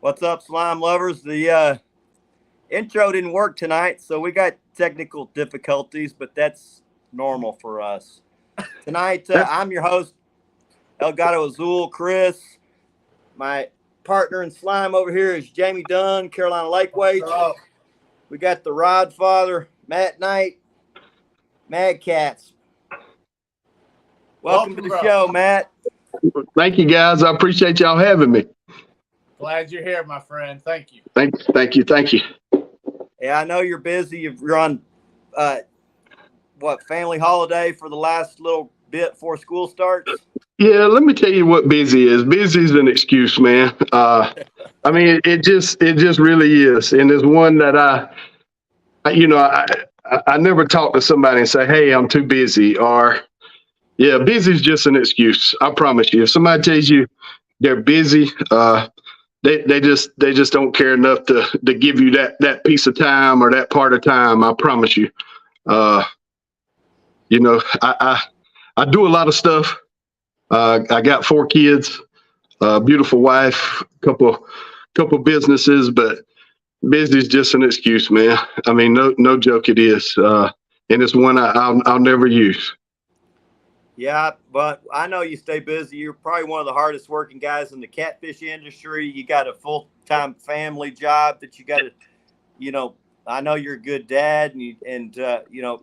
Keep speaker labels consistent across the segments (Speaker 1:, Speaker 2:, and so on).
Speaker 1: What's up, slime lovers? The intro didn't work tonight, so we got technical difficulties, but that's normal for us. Tonight, I'm your host, Elgato Azul, Chris. My partner in slime over here is Jamie Dunn, Carolina Lake Weights. We got the Rod Father, Matt Knight, MadKatz. Welcome to the show, Matt.
Speaker 2: Thank you, guys. I appreciate y'all having me.
Speaker 3: Glad you're here, my friend. Thank you.
Speaker 2: Thank you.
Speaker 1: Yeah, I know you're busy. You're on family holiday for the last little bit before school starts?
Speaker 2: Yeah, let me tell you what busy is. Busy is an excuse, man. I mean, it just really is, and it's one that I never talk to somebody and say, "Hey, I'm too busy," or "Yeah, busy is just an excuse." I promise you. If somebody tells you they're busy, they just don't care enough to give you that piece of time or that part of time. I promise you. I do a lot of stuff. I got 4 kids, a beautiful wife, couple businesses, but busy is just an excuse, man. I mean, no joke, it is, and it's one I'll never use.
Speaker 1: Yeah, but I know you stay busy. You're probably one of the hardest working guys in the catfish industry. You got a full-time family job that you got to, I know you're a good dad, and you're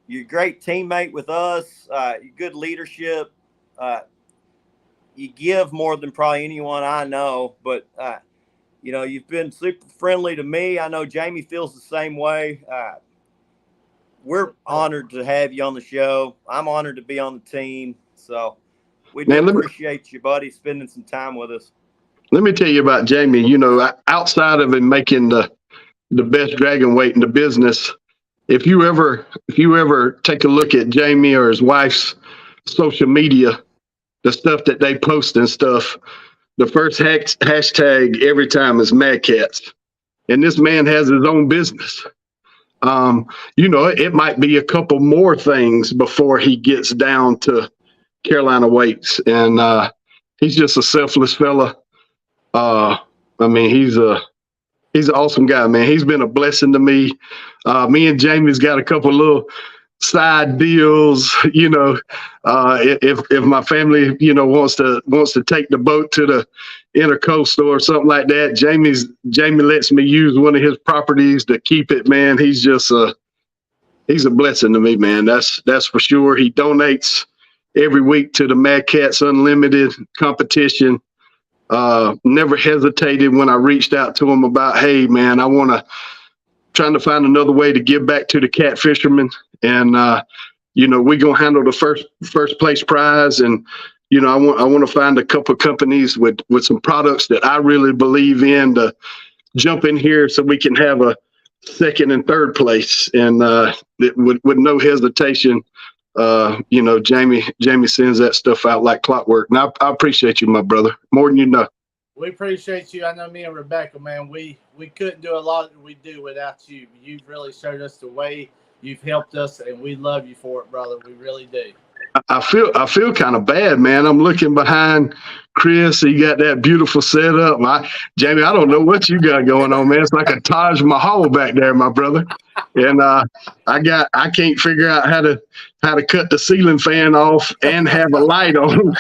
Speaker 1: a great teammate with us. Good leadership. You give more than probably anyone I know, but you've been super friendly to me. I know Jamie feels the same way. We're honored to have you on the show. I'm honored to be on the team. So we do appreciate you, buddy, spending some time with us.
Speaker 2: Let me tell you about Jamie. Outside of him making the best dragon weight in the business, if you ever take a look at Jamie or his wife's social media, the stuff that they post and stuff, the first hashtag every time is MadKatz. And this man has his own business. It might be a couple more things before he gets down to Carolina Weights. And he's just a selfless fella. I mean, he's an awesome guy, man. He's been a blessing to me. Me and Jamie's got a couple little side deals, if my family, wants to take the boat to the intercoastal or something like that, Jamie lets me use one of his properties to keep it, man. He's a blessing to me, man. That's for sure. He donates every week to the MadKatz Unlimited competition. Never hesitated when I reached out to him about, hey, man, trying to find another way to give back to the cat fishermen. And, we're going to handle the first place prize. And, I want to find a couple of companies with some products that I really believe in to jump in here so we can have a second and third place. And with no hesitation, Jamie sends that stuff out like clockwork. And I appreciate you, my brother, more than you know.
Speaker 3: We appreciate you. I know me and Rebecca, man, we couldn't do a lot that we do without you. You've really showed us the way. You've helped us, and we love you for it, brother. We really do.
Speaker 2: I feel kind of bad, man. I'm looking behind Chris. He got that beautiful setup. Jamie, I don't know what you got going on, man. It's like a Taj Mahal back there, my brother. And I can't figure out how to cut the ceiling fan off and have a light on.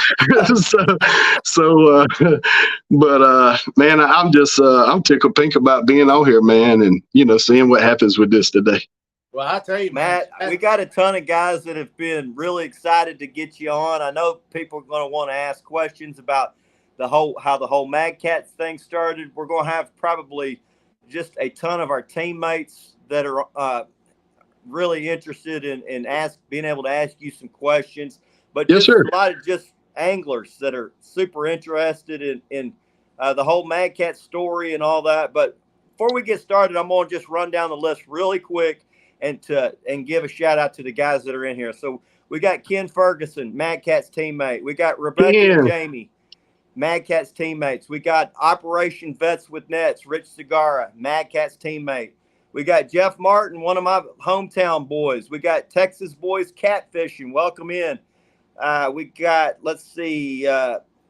Speaker 2: Man, I'm tickled pink about being out here, man, and seeing what happens with this today.
Speaker 3: Well, I tell you,
Speaker 1: Matt, we got a ton of guys that have been really excited to get you on. I know people are going to want to ask questions about how the whole MadKatz thing started. We're going to have probably just a ton of our teammates that are really interested in being able to ask you some questions. But
Speaker 2: yes, sir.
Speaker 1: A lot of just anglers that are super interested in the whole MadKatz story and all that. But before we get started, I'm going to just run down the list really quick and give a shout out to the guys that are in here. So we got Ken Ferguson, MadKatz teammate. We got Rebecca and Jamie, MadKatz teammates. We got Operation Vets with Nets, Rich Segarra, MadKatz teammate. We got Jeff Martin, one of my hometown boys. We got Texas Boys Catfishing. Welcome in. We got,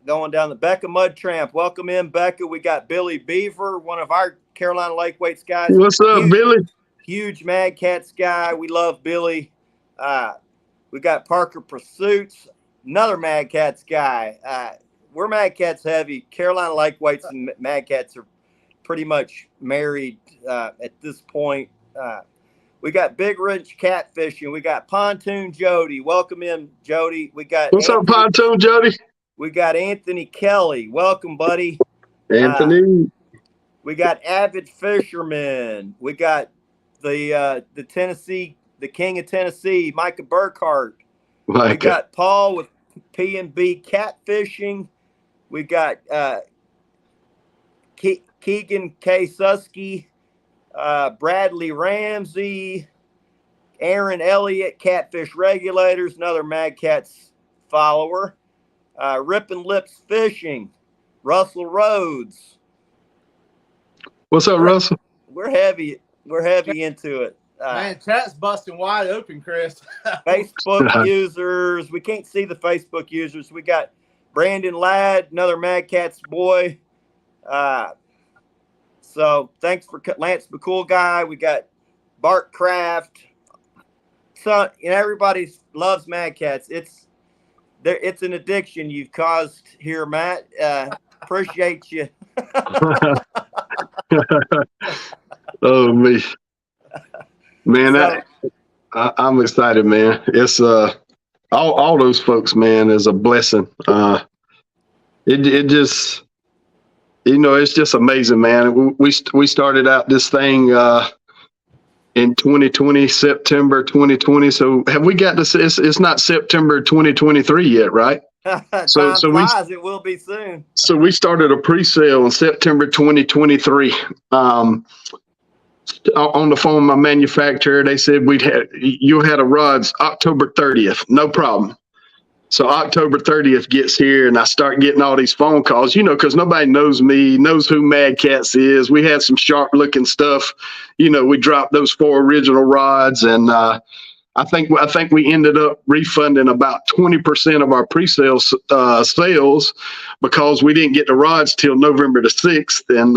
Speaker 1: going down the Becca Mud Tramp. Welcome in, Becca. We got Billy Beaver, one of our Carolina Lake Weights guys.
Speaker 2: What's up, Billy?
Speaker 1: Huge MadKatz guy. We love Billy. We got Parker Pursuits, another MadKatz guy. We're MadKatz heavy. Carolina Lake Weights and MadKatz are pretty much married at this point. We got Big Ridge Catfishing. We got Pontoon Jody. Welcome in, Jody. We got
Speaker 2: What's up, Pontoon Jody?
Speaker 1: We got Anthony Kelly. Welcome, buddy.
Speaker 2: Anthony.
Speaker 1: We got Avid Fisherman. We got the Tennessee, the King of Tennessee, Micah Burkhart. We got Paul with P&B Catfishing. We got Keegan K. Susky, Bradley Ramsey, Aaron Elliott, Catfish Regulators, another MadKatz follower. Rippin' Lips Fishing, Russell Rhodes.
Speaker 2: What's up, Russell?
Speaker 1: We're heavy into it.
Speaker 3: Man, chat's busting wide open, Chris.
Speaker 1: Facebook users. We can't see the Facebook users. We got Brandon Ladd, another MadKatz boy. So thanks for Lance McCool guy. We got Bart Kraft. So everybody loves MadKatz. It's an addiction you've caused here, Matt. Appreciate you.
Speaker 2: Oh, me. Man, I'm excited, man. It's all those folks, man, is a blessing. It just, it's just amazing, man. We started out this thing in 2020, September 2020. So have we got this? It's not September 2023 yet, right?
Speaker 1: So it will be soon.
Speaker 2: So we started a pre-sale in September 2023. On the phone with my manufacturer, they said you had a rods October 30th, no problem. So October 30th gets here, and I start getting all these phone calls, because nobody knows me, knows who MadKatz is. We had some sharp-looking stuff. We dropped those 4 original rods, and I think we ended up refunding about 20% of our pre-sale sales because we didn't get the rods till November the 6th, and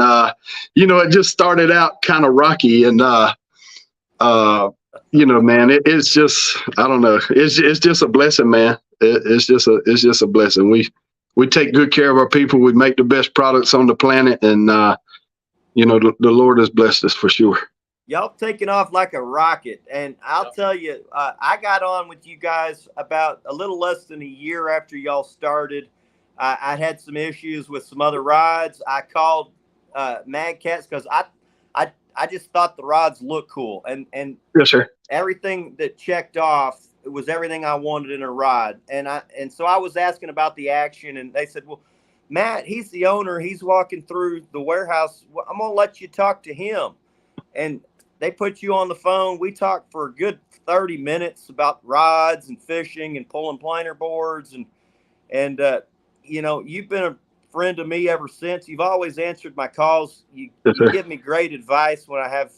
Speaker 2: it just started out kind of rocky, and man, it's just, I don't know, it's just a blessing, man. It's just a blessing. We take good care of our people. We make the best products on the planet, and the Lord has blessed us for sure.
Speaker 1: Y'all taking off like a rocket. And I'll tell you, I got on with you guys about a little less than a year after y'all started. I had some issues with some other rods. I called MadKatz because I just thought the rods looked cool. And
Speaker 2: yes, sir.
Speaker 1: Everything that checked off, it was everything I wanted in a rod. And so I was asking about the action, and they said, well, Matt, he's the owner. He's walking through the warehouse. Well, I'm going to let you talk to him. And they put you on the phone. We talked for a good 30 minutes about rods and fishing and pulling planer boards. And you've been a friend to me ever since. You've always answered my calls. You give me great advice when I have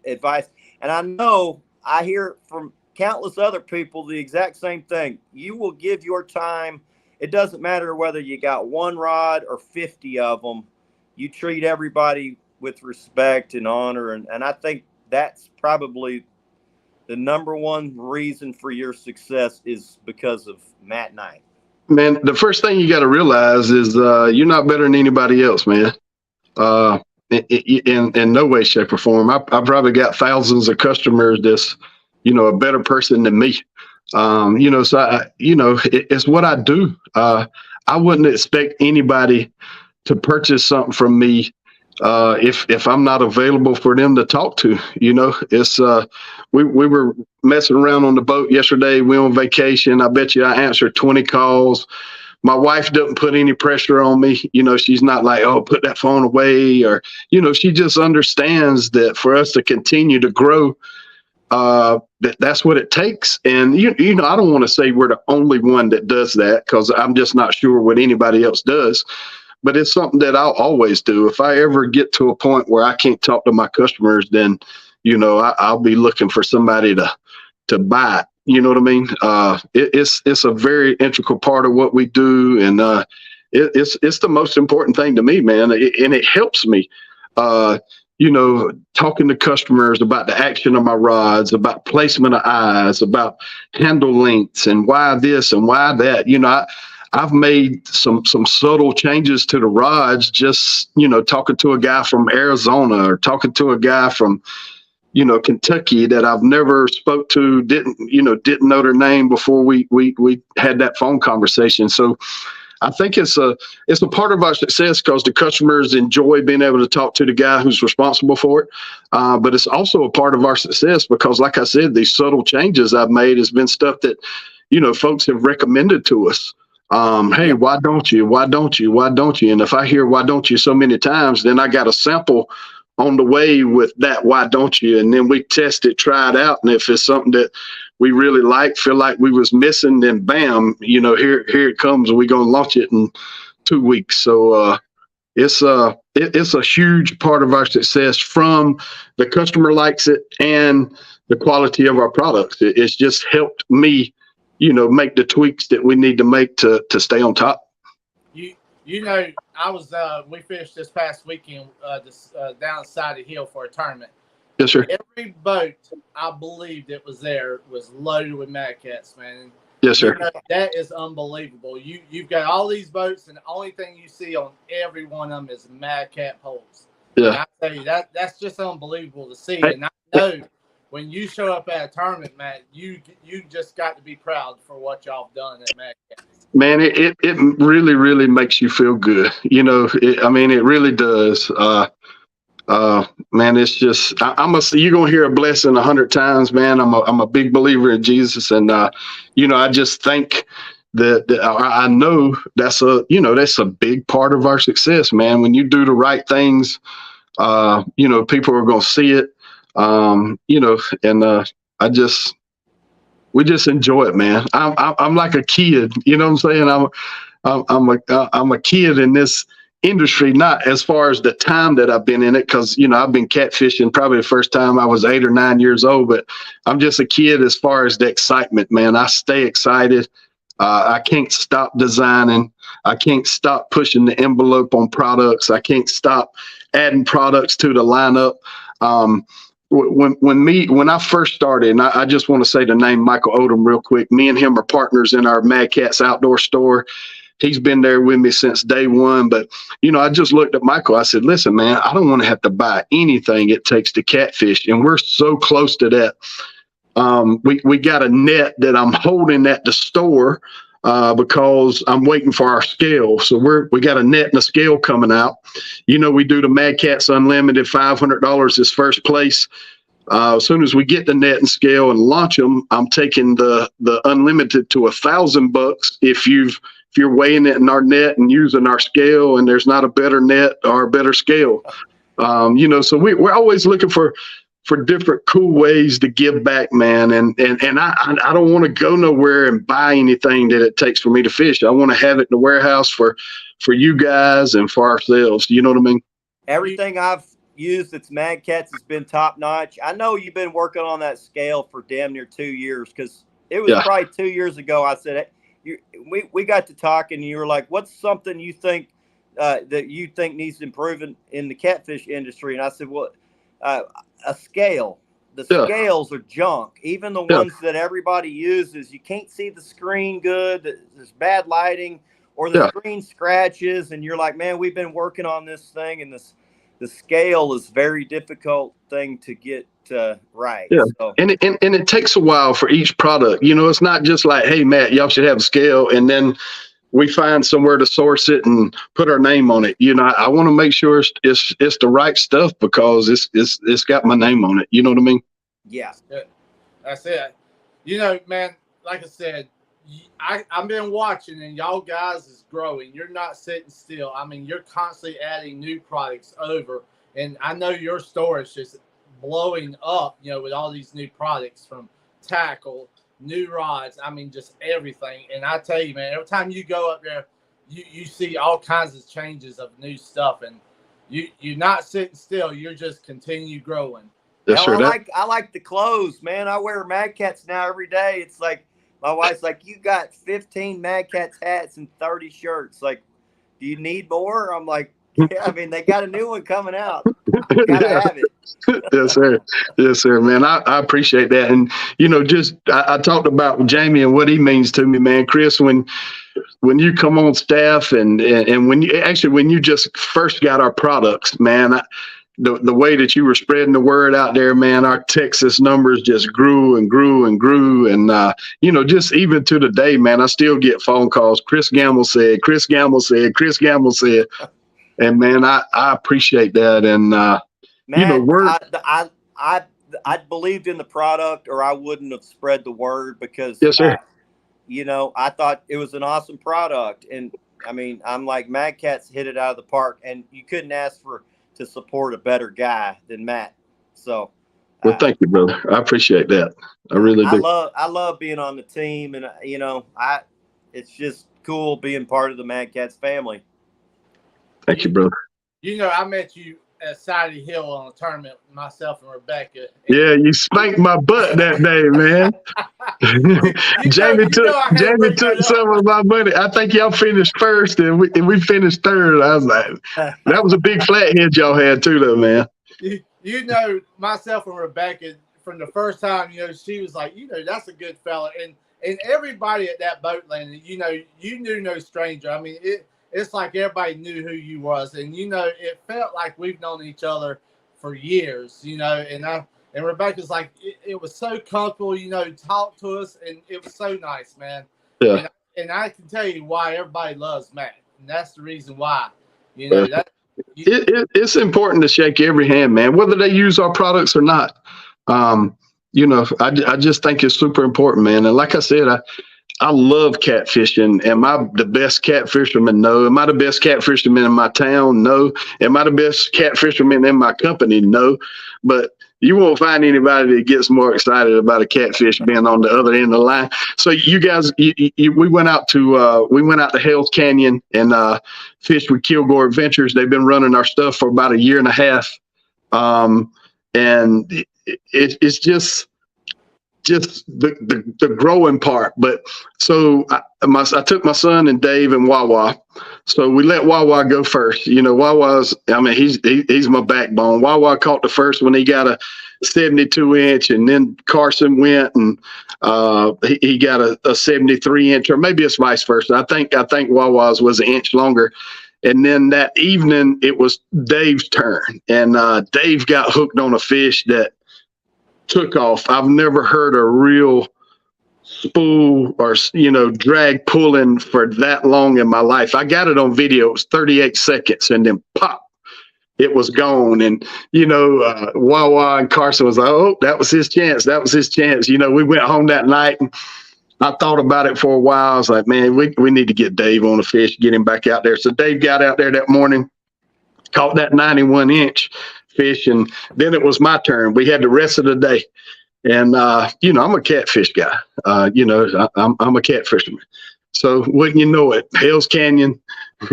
Speaker 1: advice. And I know I hear from countless other people the exact same thing. You will give your time. It doesn't matter whether you got 1 rod or 50 of them. You treat everybody with respect and honor. And I think that's probably the number one reason for your success is because of Matt and I.
Speaker 2: Man, the first thing you got to realize is you're not better than anybody else, man. In no way, shape, or form. I've probably got thousands of customers that's, a better person than me. So it's what I do. I wouldn't expect anybody to purchase something from me if I'm not available for them to talk to. It's we were messing around on the boat yesterday. We on vacation. I bet you I answered 20 calls. My wife doesn't put any pressure on me. She's not like, oh, put that phone away, or she just understands that for us to continue to grow, that's what it takes. And I don't want to say we're the only one that does that, because I'm just not sure what anybody else does. But it's something that I'll always do. If I ever get to a point where I can't talk to my customers, then I'll be looking for somebody to buy it. You know what I mean? It's a very integral part of what we do, and it's the most important thing to me, man. And it helps me, talking to customers about the action of my rods, about placement of eyes, about handle lengths and why this and why that. I've made some subtle changes to the rods, just, talking to a guy from Arizona or talking to a guy from, Kentucky that I've never spoke to, didn't know their name before we had that phone conversation. So I think it's a part of our success because the customers enjoy being able to talk to the guy who's responsible for it. But it's also a part of our success because, like I said, these subtle changes I've made has been stuff that, folks have recommended to us. Hey, why don't you? Why don't you? Why don't you? And if I hear why don't you so many times, then I got a sample on the way with that why don't you, and then we test it, try it out, and if it's something that we really like, feel like we was missing, then bam, here it comes, and we're gonna launch it in 2 weeks. So it's a huge part of our success. From the customer likes it and the quality of our products. It's just helped me, make the tweaks that we need to make to stay on top.
Speaker 3: I was we fished this past weekend down the side of the hill for a tournament.
Speaker 2: Yes, sir.
Speaker 3: Every boat I believe that was there was loaded with MadKatz, man.
Speaker 2: Yes, sir.
Speaker 3: That is unbelievable. You've got all these boats, and the only thing you see on every one of them is MadKatz poles.
Speaker 2: Yeah.
Speaker 3: And I tell you, that's just unbelievable to see. And I know when you show up at a tournament, Matt, you just got to be proud for what y'all have done at MadKatz.
Speaker 2: Man, it really, really makes you feel good. It really does. Man, it's just, you're going to hear a blessing 100 times, man. I'm a big believer in Jesus. And, I just think that I know that's a big part of our success, man. When you do the right things, people are going to see it, we just enjoy it, man. I'm like a kid, you know what I'm saying? I'm a kid in this industry, not as far as the time that I've been in it, because I've been catfishing probably the first time I was 8 or 9 years old, but I'm just a kid as far as the excitement, man. I stay excited. I can't stop designing. I can't stop pushing the envelope on products. I can't stop adding products to the lineup. When I first started, and I just want to say the name Michael Odom real quick. Me and him are partners in our MadKatz outdoor store. He's been there with me since day one. But, I just looked at Michael. I said, listen, man, I don't want to have to buy anything it takes to catfish. And we're so close to that. We got a net that I'm holding at the store because I'm waiting for our scale. So we got a net and a scale coming out. We do the MadKatz Unlimited, $500 is first place. As soon as we get the net and scale and launch them, I'm taking the Unlimited to $1,000 if you're weighing it in our net and using our scale, and there's not a better net or a better scale. So we're always looking for different cool ways to give back, man. And I don't want to go nowhere and buy anything that it takes for me to fish. I want to have it in the warehouse for you guys and for ourselves. You know what I mean?
Speaker 1: Everything I've used that's MadKatz has been top notch. I know you've been working on that scale for damn near 2 years, because it was probably 2 years ago. I said, we got to talking, and you were like, what's something you think that you think needs improvement in the catfish industry? And I said, well, a scale. The scales are junk. Even the ones that everybody uses, you can't see the screen good. There's bad lighting, or the screen scratches, and you're like, man, we've been working on this thing, and the scale is very difficult thing to get right.
Speaker 2: Yeah.
Speaker 1: So.
Speaker 2: And it takes a while for each product. It's not just like, hey, Matt, y'all should have a scale, and then we find somewhere to source it and put our name on it. I want to make sure it's the right stuff because it's got my name on it. You know what I mean?
Speaker 1: Yeah.
Speaker 3: That's it. Man, like I said, I've been watching, and y'all guys is growing. You're not sitting still. I mean, you're constantly adding new products over, and I know your store is just blowing up, with all these new products, from tackle, new rods, I mean, just everything. And I tell you, man, every time you go up there, you see all kinds of changes of new stuff, and you're not sitting still. You're just continue growing.
Speaker 2: Yes, sir.
Speaker 1: I like the clothes, man. I wear MadKatz now every day. It's like my wife's like, you got 15 MadKatz hats and 30 shirts. Like, do you need more? I'm like, yeah, I mean, they got a new one coming out. Gotta have it.
Speaker 2: Yes, sir. Yes, sir, man. I appreciate that. And, just I talked about Jamie and what he means to me, man. Chris, when you come on staff and when you just first got our products, man, the way that you were spreading the word out there, man, our Texas numbers just grew and grew and grew. And, just even to the day, man, I still get phone calls. Chris Gamble said, Chris Gamble said, Chris Gamble said. And, man, I appreciate that. And,
Speaker 1: man, I believed in the product, or I wouldn't have spread the word, because,
Speaker 2: yes, sir.
Speaker 1: I thought it was an awesome product. And I mean, I'm like, MadKatz hit it out of the park, and you couldn't ask to support a better guy than Matt. So,
Speaker 2: well, thank you, brother. I appreciate that. I really do.
Speaker 1: I love being on the team, and it's just cool being part of the MadKatz family.
Speaker 2: Thank you, brother.
Speaker 3: I met you at Sadie Hill on a tournament, myself and Rebecca.
Speaker 2: Yeah, you spanked my butt that day, man. Jamie took some of my money. I think y'all finished first, and we finished third. I was like, that was a big flathead y'all had too, though, man.
Speaker 3: Myself and Rebecca, from the first time, she was like, that's a good fella, and everybody at that boat landing, you knew no stranger. I mean, it's like everybody knew who you was, and it felt like we've known each other for years, and Rebecca's like, it was so comfortable, talk to us, and it was so nice, man.
Speaker 2: Yeah.
Speaker 3: And I can tell you why everybody loves Matt, and that's the reason why.
Speaker 2: It's important to shake every hand, man, whether they use our products or not. I just think it's super important, man. And like I said, I love catfishing. Am I the best cat fisherman? No. Am I the best cat fisherman in my town? No. Am I the best cat fisherman in my company? No. But you won't find anybody that gets more excited about a catfish being on the other end of the line. So you guys, we went out to Hell's Canyon and fished with Kilgore Adventures. They've been running our stuff for about a year and a half, and it's just the growing part. But so I took my son and Dave and Wawa. So we let Wawa go first. Wawa's, he's my backbone. Wawa caught the first when he got a 72-inch, and then Carson went and he got a 73-inch, or maybe it's vice versa. I think Wawa's was an inch longer. And then that evening it was Dave's turn, and Dave got hooked on a fish that took off. I've never heard a real spool or drag pulling for that long in my life. I got it on video. It was 38 seconds, and then pop, it was gone. And Wawa and Carson was like, oh, that was his chance. We went home that night, and I thought about it for a while. I was like, man, we need to get Dave on a fish, get him back out there. So Dave got out there that morning, caught that 91-inch fish, and then it was my turn. We had the rest of the day, and I'm a catfish guy. I'm a cat fisherman. So wouldn't you know it, Hell's Canyon,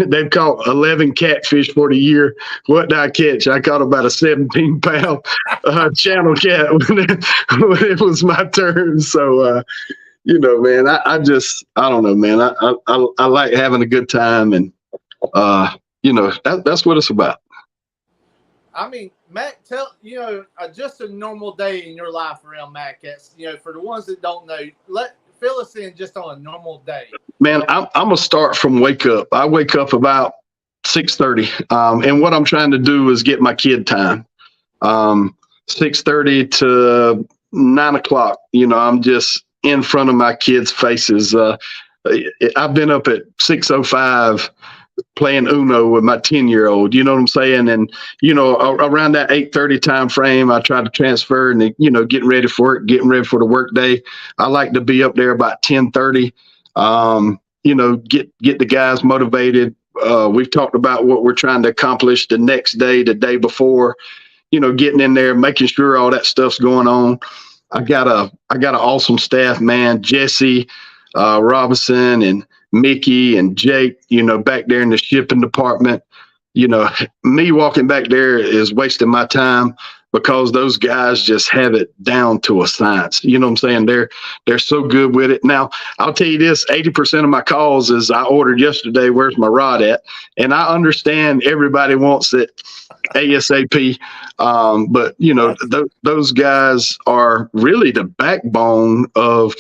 Speaker 2: they've caught 11 catfish for the year. What did I catch? I caught about a 17-pound channel cat when it was my turn. So man, I don't know, man. I like having a good time, and that's what it's about.
Speaker 3: I mean, Matt, tell just a normal day in your life around MadKatz. For the ones that don't know, fill us in just on a normal day.
Speaker 2: Man, I'm gonna start from wake up. I wake up about 6:30, and what I'm trying to do is get my kid time. 6:30 to 9 o'clock. I'm just in front of my kids' faces. I've been up at 6:05. Playing Uno with my 10-year-old, you know what I'm saying? And, around that 8:30 time frame, I try to transfer and, getting ready for the work day. I like to be up there about 10:30, get the guys motivated. We've talked about what we're trying to accomplish the next day, the day before, getting in there, making sure all that stuff's going on. I got an awesome staff, man. Jesse Robinson and Mickey and Jake, back there in the shipping department. Me walking back there is wasting my time. because those guys just have it down to a science. You know what I'm saying? They're so good with it. Now, I'll tell you this, 80% of my calls is I ordered yesterday, where's my rod at? And I understand everybody wants it ASAP. But you know, those guys are really the backbone of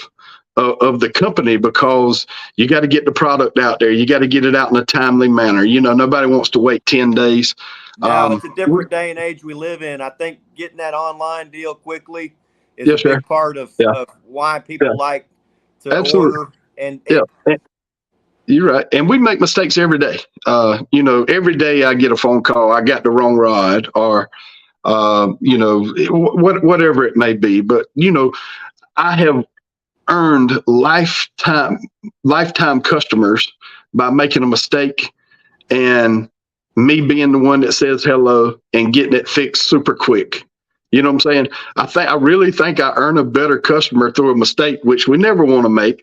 Speaker 2: the company, because you got to get the product out there. You got to get it out in a timely manner. You know, nobody wants to wait 10 days.
Speaker 1: Now it's a different day and age we live in. I think getting that online deal quickly is
Speaker 2: Yes,
Speaker 1: a big
Speaker 2: sir.
Speaker 1: part of why people like to
Speaker 2: Absolutely.
Speaker 1: order. And
Speaker 2: you're right. And we make mistakes every day. You know, every day I get a phone call, I got the wrong rod, or, you know, whatever it may be. But, you know, I have earned lifetime customers by making a mistake and me being the one that says hello and getting it fixed super quick. You know what I'm saying? I really think I earn a better customer through a mistake, which we never want to make,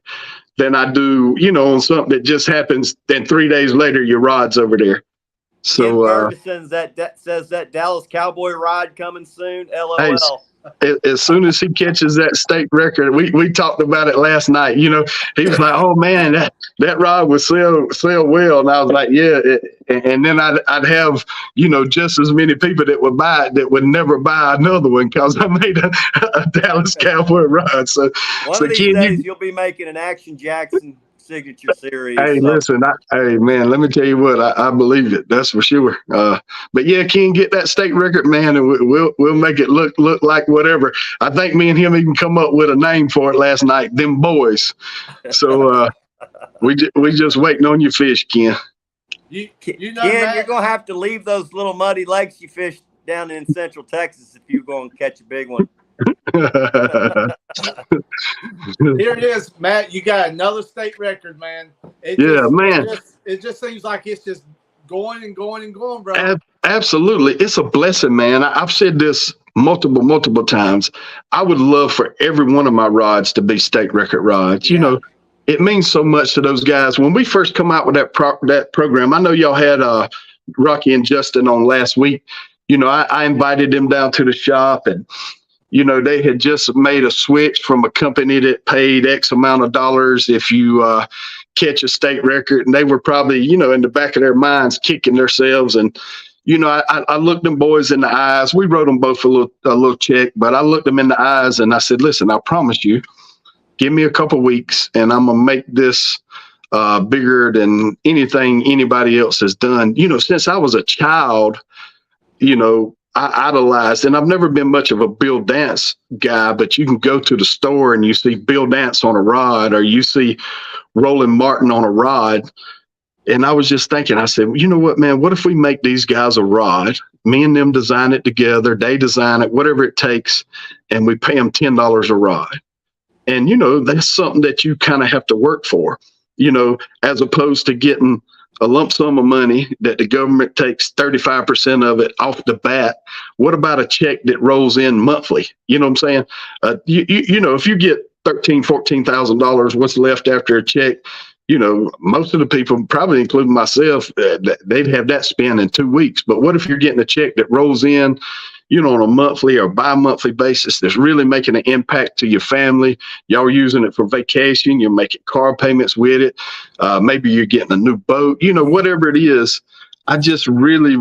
Speaker 2: than I do, you know, on something that just happens. Then 3 days later, your rod's over there. So
Speaker 1: Ferguson's that says that Dallas Cowboy ride coming soon. LOL.
Speaker 2: Hey, as soon as he catches that state record, we talked about it last night. You know, he was like, "Oh man, that rod would sell well," and I was like, "Yeah." And then I'd have, you know, just as many people that would buy it that would never buy another one because I made a Dallas Cowboy rod. So
Speaker 1: one of these days you'll be making an Action Jackson signature series.
Speaker 2: Hey, listen, hey man, let me tell you what, I believe it. That's for sure. But yeah, Ken, get that state record, man, and we'll make it look like whatever. I think me and him even come up with a name for it last night, them boys. So we just waiting on your fish, Ken.
Speaker 3: You know,
Speaker 1: Ken,
Speaker 3: Matt,
Speaker 1: you're gonna have to leave those little muddy lakes you fished down in Central Texas if you're going to catch a big one.
Speaker 3: here it is, Matt. You got another state record, man. It just seems like it's just going and going and going, bro.
Speaker 2: Absolutely. It's a blessing, man. I've said this multiple times. I would love for every one of my rods to be state record rods.
Speaker 1: Yeah.
Speaker 2: You know, it means so much to those guys. When we first come out with that program, I know y'all had Rocky and Justin on last week. You know, I invited them down to the shop, and you know, they had just made a switch from a company that paid X amount of dollars if you catch a state record. And they were probably, you know, in the back of their minds kicking themselves. And, you know, I looked them boys in the eyes. We wrote them both a little check, but I looked them in the eyes and I said, listen, I promise you, give me a couple weeks and I'm going to make this bigger than anything anybody else has done. You know, since I was a child, you know, I idolized, and I've never been much of a Bill Dance guy, but you can go to the store and you see Bill Dance on a rod, or you see Roland Martin on a rod. And I was just thinking, I said, you know what, man, what if we make these guys a rod? Me and them design it together. They design it, whatever it takes, and we pay them $10 a rod. And, you know, that's something that you kind of have to work for, you know, as opposed to getting a lump sum of money that the government takes 35% of it off the bat. What about a check that rolls in monthly? You know what I'm saying? You know, if you get $13,000-$14,000, what's left after a check? You know, most of the people, probably including myself, they'd have that spent in 2 weeks. But what if you're getting a check that rolls in, you know, on a monthly or bi-monthly basis that's really making an impact to your family? Y'all are using it for vacation. You're making car payments with it. Maybe you're getting a new boat, you know, whatever it is. I just really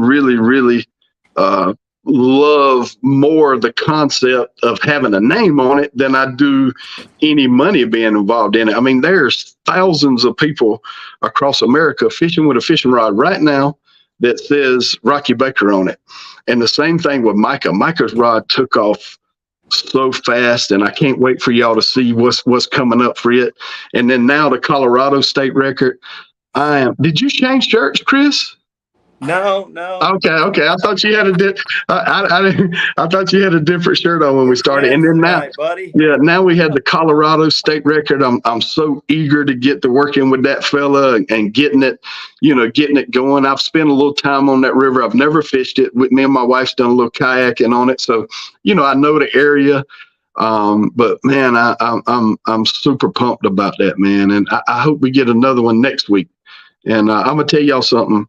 Speaker 2: love more the concept of having a name on it than I do any money being involved in it. I mean, there's thousands of people across America fishing with a fishing rod right now that says Rocky Baker on it. And the same thing with Micah. Micah's rod took off so fast, and I can't wait for y'all to see what's coming up for it. And then now the Colorado state record. Did you change shirts, Chris?
Speaker 1: No.
Speaker 2: Okay. I thought you had I thought you had a different shirt on when we started. And then now,
Speaker 1: right, buddy.
Speaker 2: Yeah, now we had the Colorado state record. I'm so eager to get to working with that fella and getting it going. I've spent a little time on that river. I've never fished it. Me and my wife's done a little kayaking on it, so you know I know the area. But man, I'm super pumped about that, man, and I hope we get another one next week. And I'm gonna tell y'all something.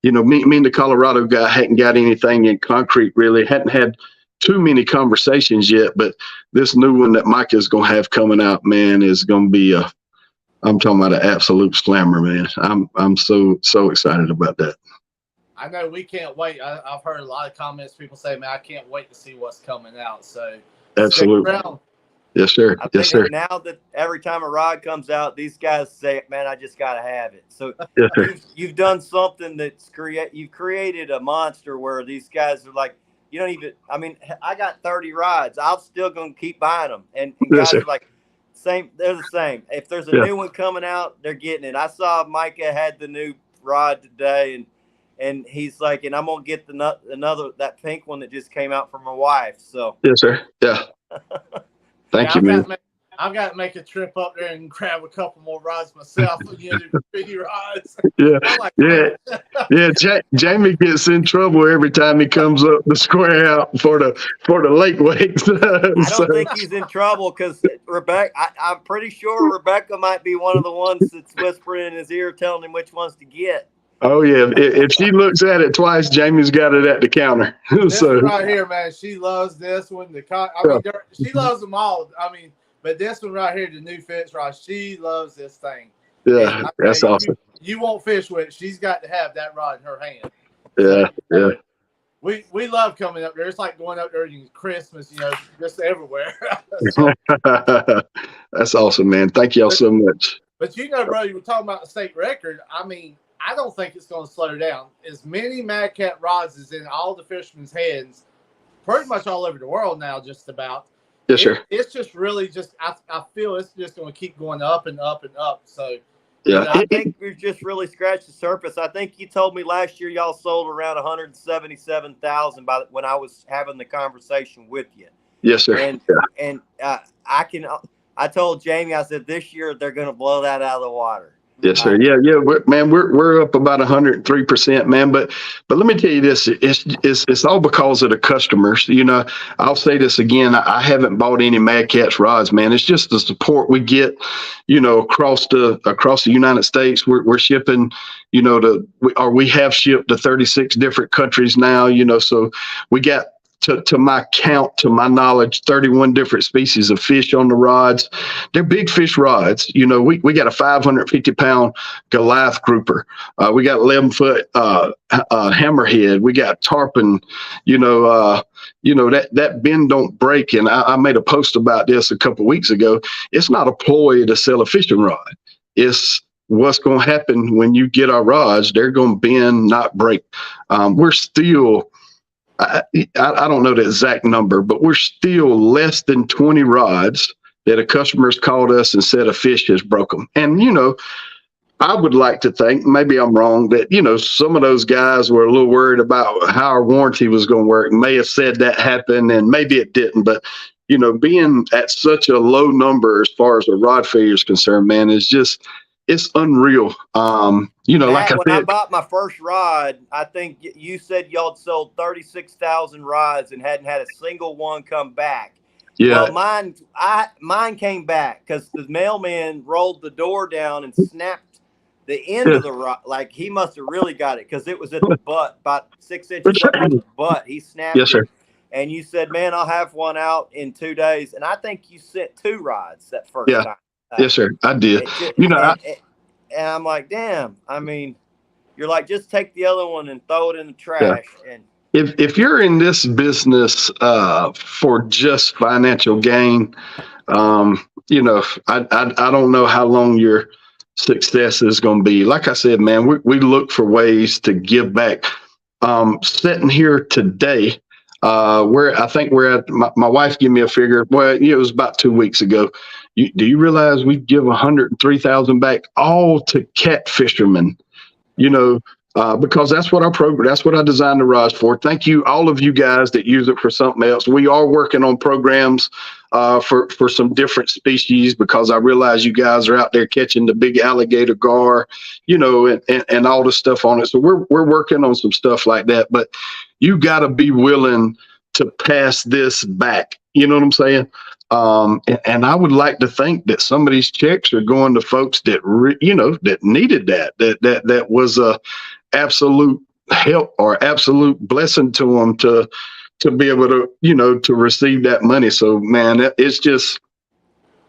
Speaker 2: You know, me and the Colorado guy hadn't got anything in concrete really. Hadn't had too many conversations yet, but this new one that Mike is going to have coming out, man, is going to be I'm talking about an absolute slammer, man. I'm so excited about that.
Speaker 3: I know we can't wait. I've heard a lot of comments. People say, man, I can't wait to see what's coming out. So
Speaker 2: absolutely. Yes, sir.
Speaker 1: I
Speaker 2: yes,
Speaker 1: think
Speaker 2: sir.
Speaker 1: Now that every time a rod comes out, these guys say, man, I just got to have it. So
Speaker 2: yes,
Speaker 1: you've done something you've created a monster where these guys are like, you don't even, I mean, I got 30 rods. I'm still going to keep buying them. And guys are like, they're the same. If there's a new one coming out, they're getting it. I saw Micah had the new rod today, and he's like, and I'm going to get that pink one that just came out from my wife. So
Speaker 2: yes, sir. Yeah. Thank you, man.
Speaker 3: I've got to make a trip up there and grab a couple more rods myself. The 50 rods.
Speaker 2: Yeah,
Speaker 3: like,
Speaker 2: Jamie gets in trouble every time he comes up the square out for the lake wakes.
Speaker 1: I don't think he's in trouble because Rebecca. I'm pretty sure Rebecca might be one of the ones that's whispering in his ear, telling him which ones to get.
Speaker 2: Oh yeah, if she looks at it twice, Jamie's got it at the counter.
Speaker 3: This one right here, man, she loves this one. She loves them all. I mean, but this one right here, the new fish rod, she loves this thing.
Speaker 2: Yeah, that's awesome.
Speaker 3: You won't fish with it. She's got to have that rod in her hand.
Speaker 2: Yeah.
Speaker 3: We love coming up there. It's like going up there in Christmas, just everywhere.
Speaker 2: That's awesome, man. Thank y'all so much.
Speaker 3: But bro, you were talking about the state record. I mean, I don't think it's going to slow down. As many MadKatz rods is in all the fishermen's hands, pretty much all over the world now, just about.
Speaker 2: Yes, sir.
Speaker 3: It's just really I feel it's just going to keep going up and up and up. So,
Speaker 2: yeah,
Speaker 1: I think we've just really scratched the surface. I think you told me last year y'all sold around 177,000 when I was having the conversation with you.
Speaker 2: Yes, sir.
Speaker 1: And I told Jamie, I said this year they're going to blow that out of the water.
Speaker 2: Yes, sir. Yeah. We're up about 103%, man. But let me tell you this: it's all because of the customers. I'll say this again: I haven't bought any MadKatz rods, man. It's just the support we get, across the United States. We're shipping, we have shipped to 36 different countries now. So we got. To my count, to my knowledge, 31 different species of fish on the rods. They're big fish rods. We got a 550-pound Goliath grouper. We got 11-foot hammerhead. We got tarpon. That bend don't break. And I made a post about this a couple of weeks ago. It's not a ploy to sell a fishing rod. It's what's going to happen when you get our rods. They're going to bend, not break. We're still. I don't know the exact number, but we're still less than 20 rods that a customer's called us and said a fish has broke them. And, I would like to think, maybe I'm wrong, that, some of those guys were a little worried about how our warranty was going to work, may have said that happened and maybe it didn't. But, being at such a low number as far as the rod failure is concerned, man, it's unreal. Like I said,
Speaker 1: when I bought my first rod, I think you said y'all sold 36,000 rods and hadn't had a single one come back.
Speaker 2: Yeah.
Speaker 1: Well, mine came back because the mailman rolled the door down and snapped the end of the rod. Like he must have really got it because it was at the butt, about 6 inches up at the butt. He snapped
Speaker 2: yes, sir.
Speaker 1: it. And you said, man, I'll have one out in 2 days. And I think you sent 2 rods that first time.
Speaker 2: Yes, sir. I did.
Speaker 1: And I'm like, damn. I mean, you're like, just take the other one and throw it in the trash.
Speaker 2: Yeah.
Speaker 1: And
Speaker 2: if you're in this business for just financial gain, I don't know how long your success is going to be. Like I said, man, we look for ways to give back. Sitting here today, I think we're at. My wife gave me a figure. Well, it was about 2 weeks ago. Do you realize we give 103,000 back all to cat fishermen? Because that's what our program. That's what I designed the rods for. Thank you, all of you guys that use it for something else. We are working on programs for some different species because I realize you guys are out there catching the big alligator gar, and all the stuff on it. So we're working on some stuff like that. But you got to be willing to pass this back. You know what I'm saying? And I would like to think that some of these checks are going to folks that that needed that was a absolute help or absolute blessing to them to to be able to, to receive that money. So, man, it's just,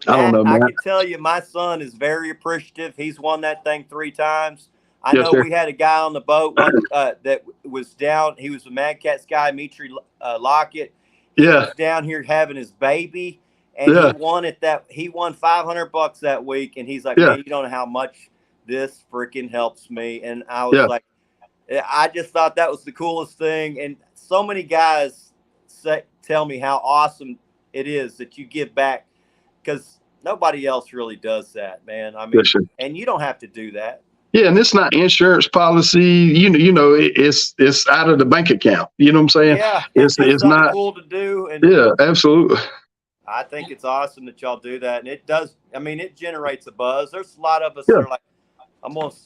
Speaker 2: I don't know, man.
Speaker 1: I can tell you, my son is very appreciative. He's won that thing 3 times. I
Speaker 2: Yes,
Speaker 1: know
Speaker 2: sir.
Speaker 1: we had a guy on the boat that was down. He was a MadKatz guy, Mitri Lockett. He
Speaker 2: Yeah.
Speaker 1: was down here having his baby, and
Speaker 2: Yeah.
Speaker 1: he won $500 that week. And he's like,
Speaker 2: Yeah.
Speaker 1: man, you don't know how much this freaking helps me. And I was like, I just thought that was the coolest thing. And so many guys tell me how awesome it is that you give back, because nobody else really does that, man. I mean, and you don't have to do that.
Speaker 2: Yeah, and it's not insurance policy. It's out of the bank account. You know what I'm saying?
Speaker 1: Yeah,
Speaker 2: it's not
Speaker 1: cool to do. And
Speaker 2: yeah, absolutely.
Speaker 1: I think it's awesome that y'all do that, and it does. I mean, it generates a buzz. There's a lot of us that are like,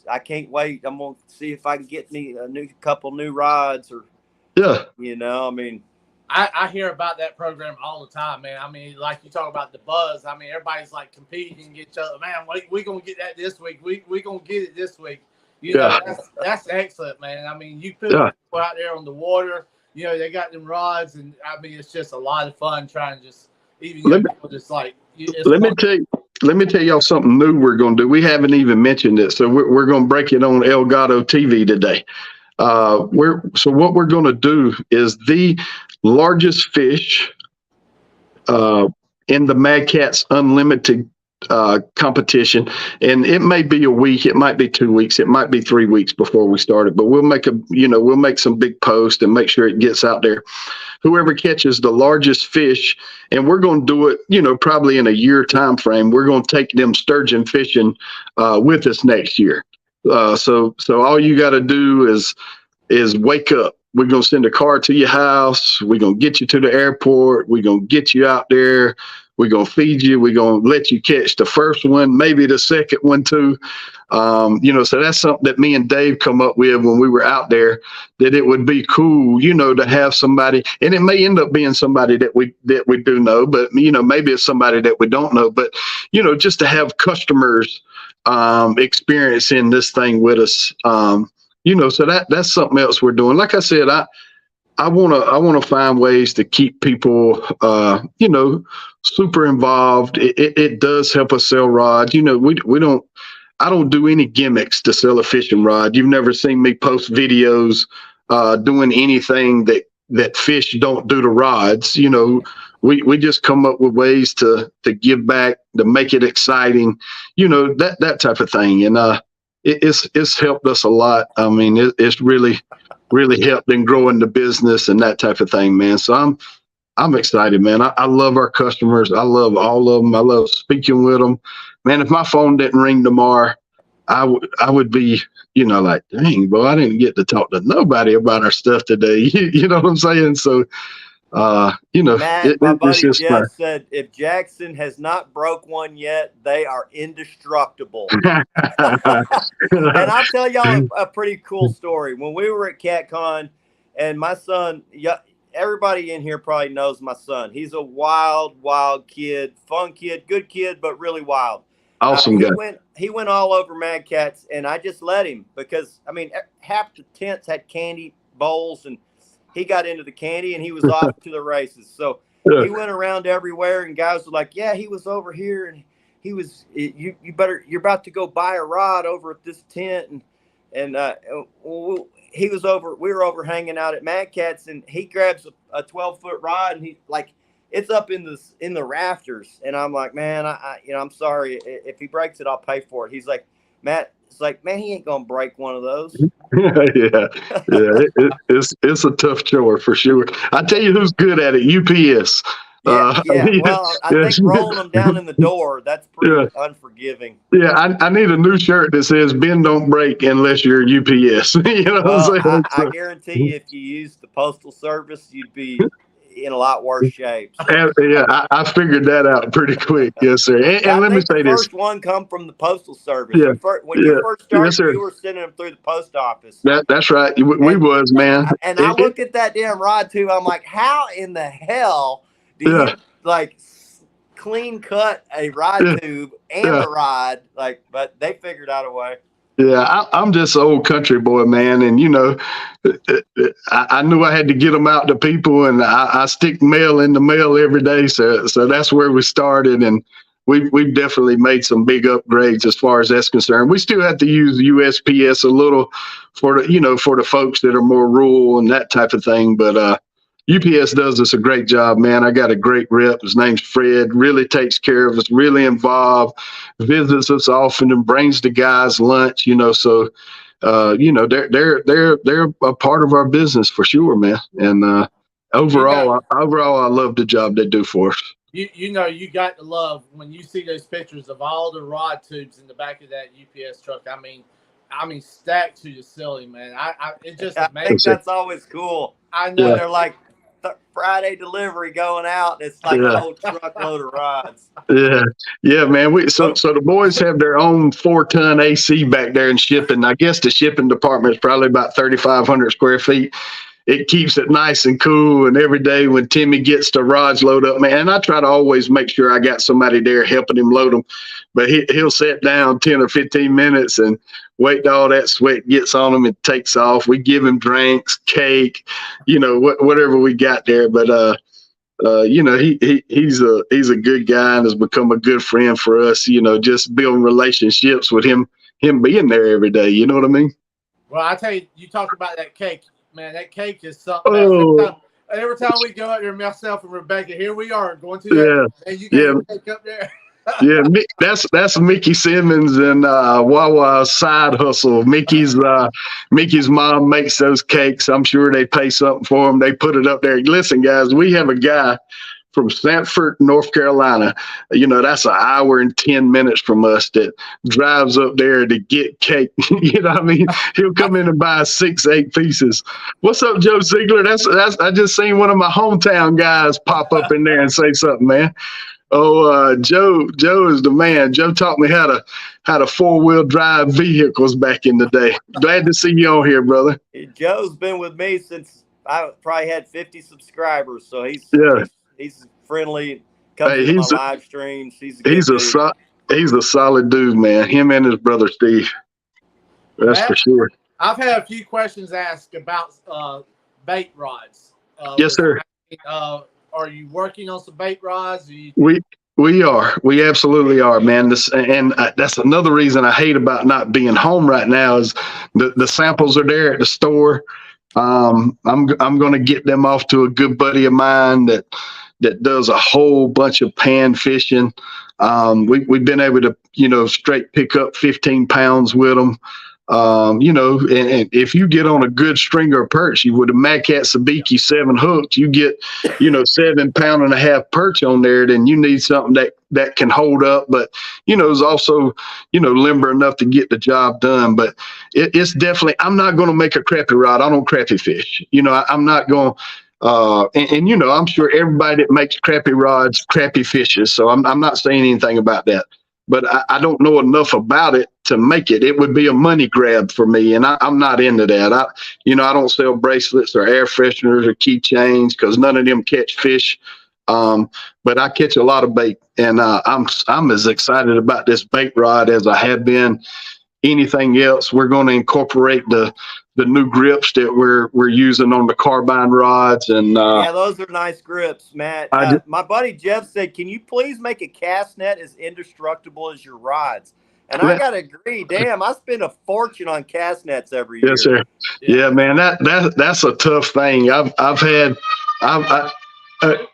Speaker 1: I can't wait. I'm gonna see if I can get me a couple new rods, or I mean.
Speaker 3: I hear about that program all the time, man. I mean, like you talk about the buzz. I mean, everybody's like competing and get each other. Man, we gonna get that this week. We gonna get it this week. You know, that's excellent, man. I mean, you put people out there on the water. You know, they got them rods, and I mean, it's just a lot of fun trying to just people just like.
Speaker 2: Let me tell y'all something new we're gonna do. We haven't even mentioned it, so we're gonna break it on Elgato TV today. So what we're going to do is the largest fish in the MadKatz Unlimited competition, and it may be a week, it might be 2 weeks, it might be 3 weeks before we start it, but we'll make some big posts and make sure it gets out there. Whoever catches the largest fish, and we're going to do it, probably in a year time frame. We're going to take them sturgeon fishing with us next year. So all you got to do is wake up. We're going to send a car to your house. We're going to get you to the airport. We're going to get you out there. We're going to feed you. We're going to let you catch the first one, maybe the second one too. So that's something that me and Dave come up with when we were out there, that it would be cool, to have somebody, and it may end up being somebody that we do know, but, maybe it's somebody that we don't know, but, just to have customers experiencing this thing with us. So that's something else we're doing. Like I said, I want to find ways to keep people, super involved. It does help us sell rods. I don't do any gimmicks to sell a fishing rod. You've never seen me post videos doing anything that fish don't do to rods. We just come up with ways to give back, to make it exciting, that type of thing. And it's helped us a lot. I mean, it's really helped in growing the business and that type of thing, man. So I'm excited, man. I love our customers. I love all of them. I love speaking with them, man. If my phone didn't ring tomorrow, I would be, like, dang, bro, I didn't get to talk to nobody about our stuff today. You know what I'm saying? So,
Speaker 1: Matt, my buddy Jeff said, if Jackson has not broke one yet, they are indestructible. And I'll tell y'all a pretty cool story. When we were at CatCon, and my son, everybody in here probably knows my son. He's a wild kid, fun kid, good kid, but really wild.
Speaker 2: Awesome guy.
Speaker 1: He went all over MadKatz, and I just let him, because, I mean, half the tents had candy bowls, and he got into the candy, and he was off to the races. So he went around everywhere, and guys were like, yeah, he was over here, and he was, you're about to go buy a rod over at this tent. And he was over, we were over hanging out at MadKatz, and he grabs a 12-foot rod, and he, like, it's up in the rafters. And I'm like, man, I'm sorry. If he breaks it, I'll pay for it. He's like, Matt, it's like, man, he ain't going to break one of those.
Speaker 2: Yeah. It's a tough chore for sure. I tell you who's good at it, UPS.
Speaker 1: Well, I think rolling them down in the door, that's pretty unforgiving.
Speaker 2: Yeah, I need a new shirt that says "Ben don't break unless you're UPS." You know what I'm saying?
Speaker 1: I guarantee you, if you used the Postal Service, you'd be in a lot worse shape.
Speaker 2: Yeah, I figured that out pretty quick. Yes, sir. And let me say this:
Speaker 1: first one come from the Postal Service.
Speaker 2: Yeah,
Speaker 1: when you first started, you were sending them through the post office.
Speaker 2: That's right. We was, man.
Speaker 1: And I look at that damn rod too. I'm like, how in the hell do you like clean cut a rod tube and a rod? Like, but they figured out a way.
Speaker 2: Yeah, I'm just an old country boy, man. And, I knew I had to get them out to people, and I stick mail in the mail every day. So that's where we started, and we've definitely made some big upgrades as far as that's concerned. We still have to use USPS a little for the folks that are more rural and that type of thing. But UPS does us a great job, man. I got a great rep. His name's Fred. Really takes care of us. Really involved. Visits us often and brings the guys lunch. So. They're a part of our business for sure, man. And overall, I love the job they do for us.
Speaker 3: You got to love when you see those pictures of all the rod tubes in the back of that UPS truck. I mean, stacked to the ceiling, man. It just
Speaker 1: I think that's always cool.
Speaker 3: I know.
Speaker 1: When they're like Friday delivery going out. It's like a whole truckload of rods.
Speaker 2: Yeah, man. So the boys have their own 4-ton AC back there in shipping. I guess the shipping department is probably about 3,500 square feet. It keeps it nice and cool. And every day when Timmy gets the rods load up, man, and I try to always make sure I got somebody there helping him load them. But he'll sit down 10 or 15 minutes and wait till all that sweat gets on him and takes off. We give him drinks, cake, whatever we got there. But he's a good guy and has become a good friend for us. Just building relationships with him being there every day. You know what I mean?
Speaker 3: Well, I tell you, you talked about that cake. Man, that cake is something. Oh. Every time we go up there, myself and Rebecca, here we are going to that. And you got cake up there.
Speaker 2: That's Mickey Simmons and Wawa's side hustle. Mickey's mom makes those cakes. I'm sure they pay something for them. They put it up there. Listen, guys, we have a guy from Sanford, North Carolina. That's an hour and 10 minutes from us that drives up there to get cake. You know what I mean? He'll come in and buy 6-8 pieces. What's up, Joe Ziegler? That's I just seen one of my hometown guys pop up in there and say something, man. Oh, Joe is the man. Joe taught me how to 4-wheel drive vehicles back in the day. Glad to see you on here, brother.
Speaker 1: Joe's been with me since I probably had 50 subscribers. So he's friendly. Comes to my live streams. He's a solid dude, man. Him and his brother Steve. That's for sure.
Speaker 3: I've had a few questions asked about bait rods.
Speaker 2: Yes, sir.
Speaker 3: Are you working on some bait rods?
Speaker 2: We are. We absolutely are, man. That's another reason I hate about not being home right now is the samples are there at the store. I'm going to get them off to a good buddy of mine that does a whole bunch of pan fishing. We've been able to, straight pick up 15 pounds with them. And if you get on a good stringer of perch, with a MadKatz Sabiki 7 hooks, you get, 7.5 pound perch on there, then you need something that can hold up, but, is also, limber enough to get the job done. But it's definitely, I'm not going to make a crappie rod. I don't crappie fish. I'm not going I'm sure everybody that makes crappie rods, crappie fishes. So I'm not saying anything about that. But I don't know enough about it to make it. It would be a money grab for me, and I'm not into that. I don't sell bracelets or air fresheners or keychains because none of them catch fish. But I catch a lot of bait, and I'm as excited about this bait rod as I have been. Anything else, we're going to incorporate the new grips that we're using on the carbine rods, and
Speaker 1: those are nice grips, Matt. My buddy Jeff said, "Can you please make a cast net as indestructible as your rods?" And I gotta agree. Damn, I spend a fortune on cast nets every year.
Speaker 2: Yes, sir. Yeah, man, that's a tough thing. I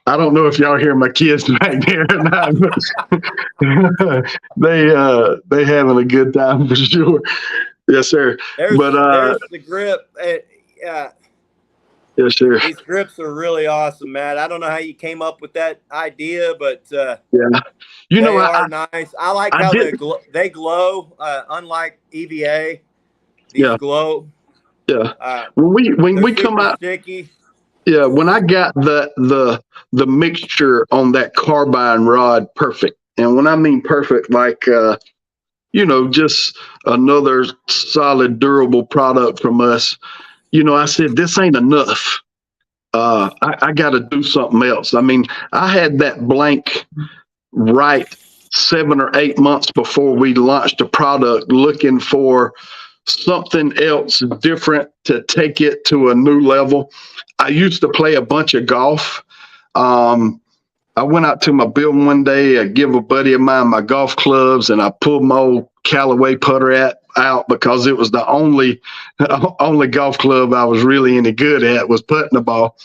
Speaker 2: don't know if y'all hear my kids back there or not, but they having a good time for sure. Yes, sir.
Speaker 1: There's the grip.
Speaker 2: Yes, sir.
Speaker 1: These grips are really awesome, Matt. I don't know how you came up with that idea, but
Speaker 2: they
Speaker 1: are nice. I like how they glow, unlike EVA. These glow.
Speaker 2: Yeah. When we come out sticky. Yeah, when I got the mixture on that carbine rod perfect, and when I mean perfect, like just another solid, durable product from us, I said this ain't enough. I got to do something else. I mean, I had that blank right 7 or 8 months before we launched the product, looking for something else different to take it to a new level. I used to play a bunch of golf. I went out to my building one day. I give a buddy of mine my golf clubs, and I pulled my old Callaway putter out because it was the only golf club I was really any good at was putting the ball.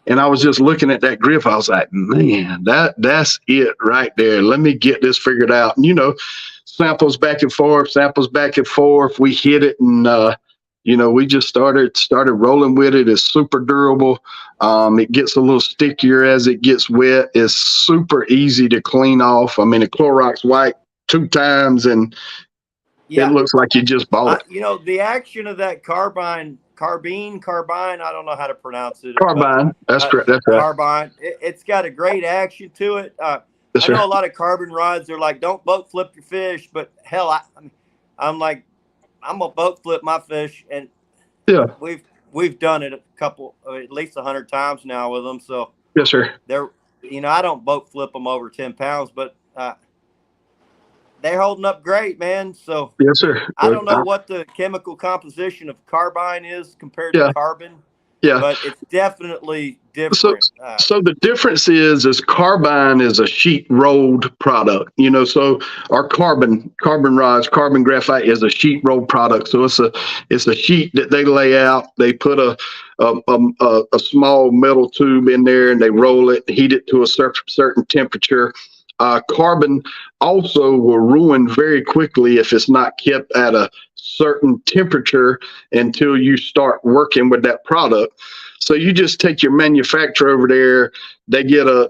Speaker 2: And I was just looking at that grip. I was like, man, that's it right there. Let me get this figured out. And, samples back and forth. We hit it, and we just started rolling with it. It's super durable. It gets a little stickier as it gets wet. It's super easy to clean off. I mean, the Clorox wipe 2 times, and it looks like you just bought it.
Speaker 1: The action of that carbine, I don't know how to pronounce it.
Speaker 2: Carbine. That's correct. That's right.
Speaker 1: Carbine. It's got a great action to it. I know a lot of carbon rods. They're like, don't boat flip your fish, but hell, I'm like, I'm gonna boat flip my fish, and we've done it at least 100 times now with them. So
Speaker 2: yes, sir.
Speaker 1: I don't boat flip them over 10 pounds, but they're holding up great, man. So
Speaker 2: yes, sir.
Speaker 1: I don't know what the chemical composition of carbine is compared to carbon.
Speaker 2: Yeah, but
Speaker 1: it's definitely different.
Speaker 2: So the difference is carbine is a sheet rolled product. So our carbon rods, carbon graphite is a sheet rolled product. So it's a sheet that they lay out. They put a small metal tube in there, and they roll it, heat it to a certain temperature. Carbon also will ruin very quickly if it's not kept at a certain temperature until you start working with that product. So you just take your manufacturer over there, they get a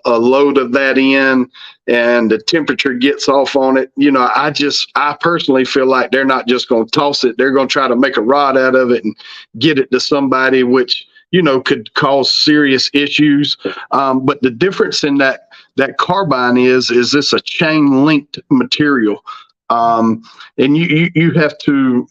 Speaker 2: load of that in, and the temperature gets off on it. I personally feel like they're not just going to toss it. They're going to try to make a rod out of it and get it to somebody, which could cause serious issues. But the difference in that carbine is this a chain linked material. And you have to,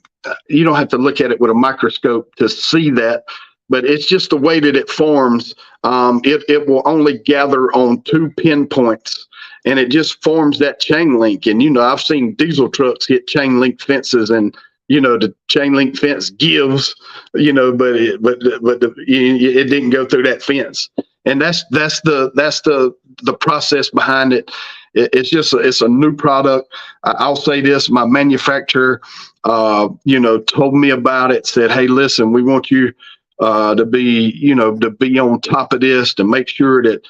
Speaker 2: you don't have to look at it with a microscope to see that, but it's just the way that it forms. It will only gather on 2 pinpoints, and it just forms that chain link. And, I've seen diesel trucks hit chain link fences, and, the chain link fence gives, but it didn't go through that fence. And that's the process behind it. It's a new product. I'll say this: my manufacturer, told me about it. Said, "Hey, listen, we want you to be on top of this, to make sure that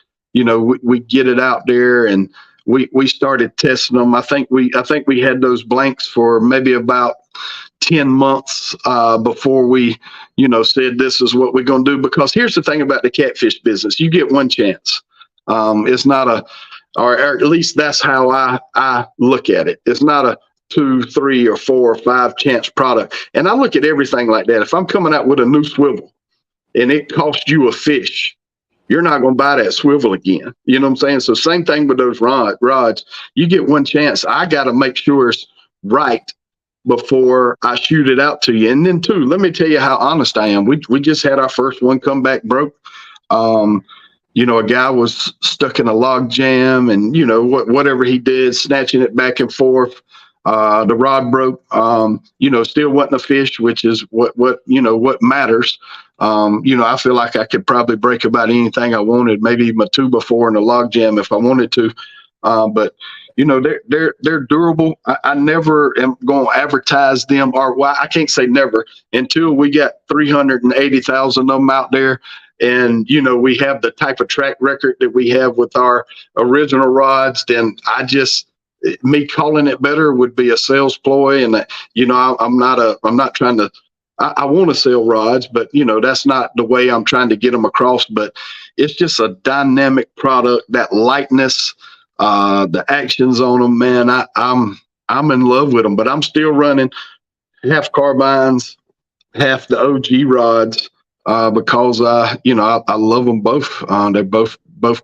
Speaker 2: we get it out there." And we started testing them. I think we had those blanks for maybe about 10 months before we said this is what we're going to do. Because here's the thing about the catfish business: you get one chance. It's not or at least that's how I look at it. It's not a 2, 3, or 4 or 5 chance product. And I look at everything like that. If I'm coming out with a new swivel and it costs you a fish, you're not going to buy that swivel again. You know what I'm saying? So same thing with those rods. You get one chance. I got to make sure it's right before I shoot it out to you. And then 2, let me tell you how honest I am. We just had our first one come back broke. A guy was stuck in a log jam, and whatever he did, snatching it back and forth, the rod broke. Still wasn't a fish, which is what matters. I feel like I could probably break about anything I wanted, maybe even a 2x4 in a log jam if I wanted to. But they're durable. I never am going to advertise them, or I can't say never until we got 380,000 of them out there. And, we have the type of track record that we have with our original rods. Then me calling it better would be a sales ploy. And, I'm not trying to, I want to sell rods, but, that's not the way I'm trying to get them across. But it's just a dynamic product. That lightness, the actions on them, man, I'm in love with them. But I'm still running half carbines, half the OG rods. Because I love them both. They're both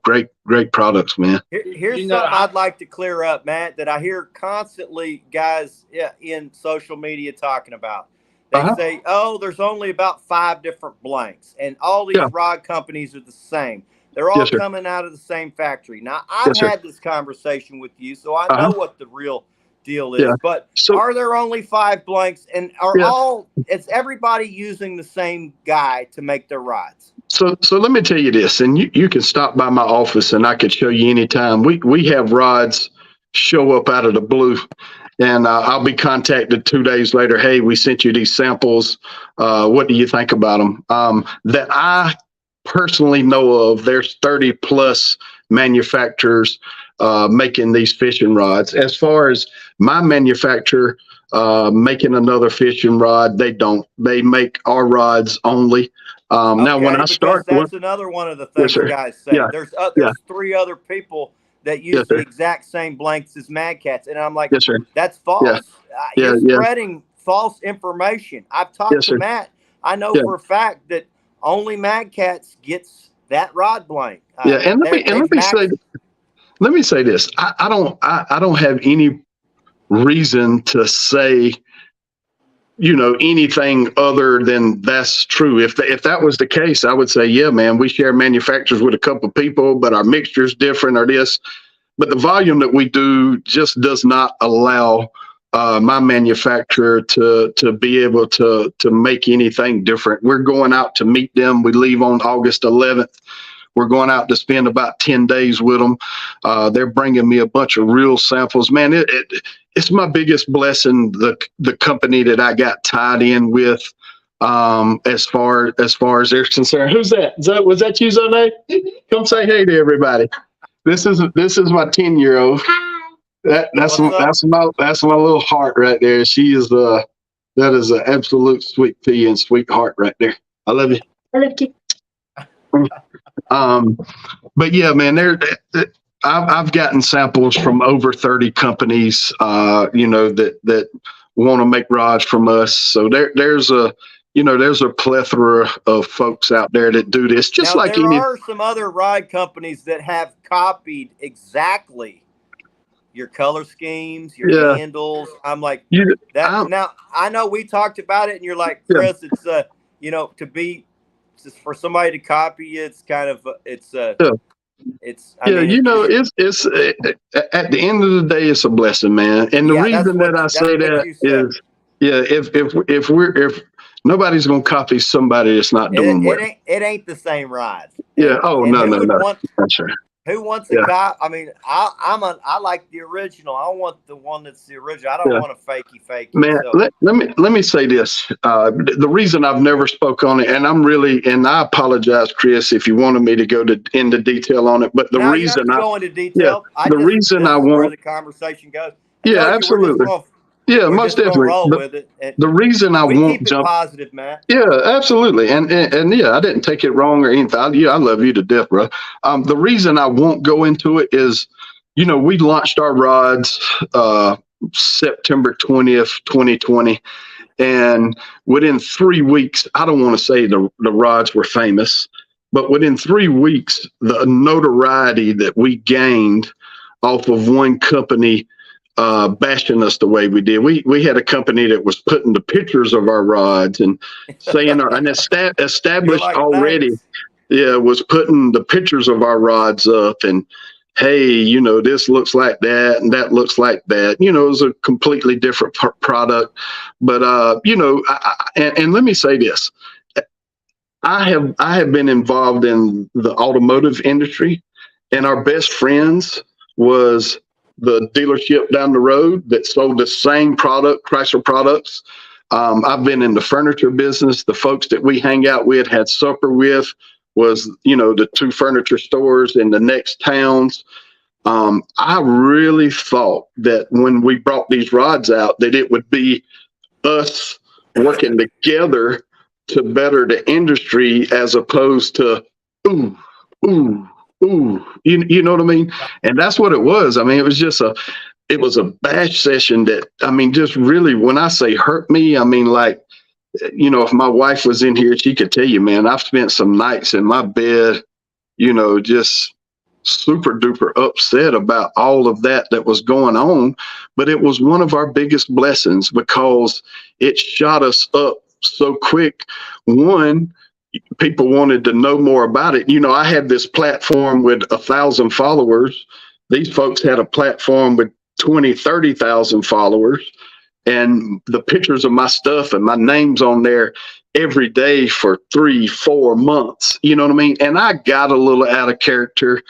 Speaker 2: great products, man.
Speaker 1: Here's something I'd like to clear up, Matt, that I hear constantly guys in social media talking about. They say, "Oh, there's only about 5 different blanks, and all these rod companies are the same. They're all coming out of the same factory." Now, I've had this conversation with you, so I know what the real deal is.
Speaker 2: Yeah.
Speaker 1: But
Speaker 2: So
Speaker 1: are there only 5 blanks, and is everybody using the same guy to make their rods?
Speaker 2: So let me tell you this, and you can stop by my office and I could show you anytime. We have rods show up out of the blue, and I'll be contacted 2 days later. Hey, we sent you these samples. What do you think about them? That I personally know of, there's 30 plus manufacturers making these fishing rods. As far as my manufacturer making another fishing rod, they don't. They make our rods only. Now, when I start,
Speaker 1: that's another one of the things guys say.
Speaker 2: Yeah.
Speaker 1: There's 3 other people that use
Speaker 2: Yes,
Speaker 1: the exact same blanks as MadKatz, and I'm like,
Speaker 2: yes, sir.
Speaker 1: that's false. You're spreading false information. I've talked to Matt. I know for a fact that only MadKatz gets that rod blank.
Speaker 2: And let me say this. I don't have any reason to say, anything other than that's true. If that was the case, I would say, yeah, man, we share manufacturers with a couple of people, but our mixture's different or this. But the volume that we do just does not allow my manufacturer to be able to make anything different. We're going out to meet them. We leave on August 11th. We're going out to spend about 10 days with them. They're bringing me a bunch of real samples. Man, it's my biggest blessing, the company that I got tied in with, as far as they're concerned. Who's that? Was that you, Zane? Come say hey to everybody. This is my 10-year-old. That's my little heart right there. She is that is an absolute sweet pea and sweetheart right there. I love you.
Speaker 4: I love you.
Speaker 2: But yeah, man, I've gotten samples from over 30 companies, that want to make rods from us. So there's a plethora of folks out there that do this. Just
Speaker 1: now, there are some other rod companies that have copied exactly your color schemes, your handles. I'm like, now I know we talked about it, and you're like, Chris, it's for somebody to copy, it's kind of it's at the
Speaker 2: end of the day, it's a blessing, man. And the reason that I say that is, if nobody's gonna copy somebody that's not doing well,
Speaker 1: it ain't the same ride.
Speaker 2: Yeah. No. That's right.
Speaker 1: Who wants a copy? I mean, I like the original. I want the one that's the original. I don't want a fakey.
Speaker 2: Man, so. let me say this. The reason I've never spoke on it, and I apologize, Chris, if you wanted me to go into detail on it, but the reason I
Speaker 1: go into detail,
Speaker 2: the reason I want
Speaker 1: where the conversation goes.
Speaker 2: Absolutely. Yeah, most definitely. The reason I won't jump
Speaker 1: positive, man.
Speaker 2: Yeah, absolutely. And I didn't take it wrong or anything. I love you to death, bro. The reason I won't go into it is, we launched our rods September 20th, 2020. And within 3 weeks, I don't want to say the rods were famous, but within 3 weeks, the notoriety that we gained off of one company bashing us the way we did. We had a company that was putting the pictures of our rods and saying established like already, was putting the pictures of our rods up and, hey, this looks like that and that looks like that. It was a completely different product. But and let me say this. I have been involved in the automotive industry, and our best friends was the dealership down the road that sold the same product, Chrysler products. I've been in the furniture business. The folks that we hang out with, had supper with, was, the 2 furniture stores in the next towns. I really thought that when we brought these rods out, that it would be us working together to better the industry, as opposed to, ooh, you know what I mean? And that's what it was. I mean, it was just a bash session that, just really, when I say hurt me, like, if my wife was in here, she could tell you, man, I've spent some nights in my bed, just super duper upset about all of that was going on. But it was one of our biggest blessings, because it shot us up so quick. One, people wanted to know more about it. I had this platform with 1,000 followers. These folks had a platform with 20, 30,000 followers, and the pictures of my stuff and my name's on there every day for 3-4 months. You know what I mean? And I got a little out of character,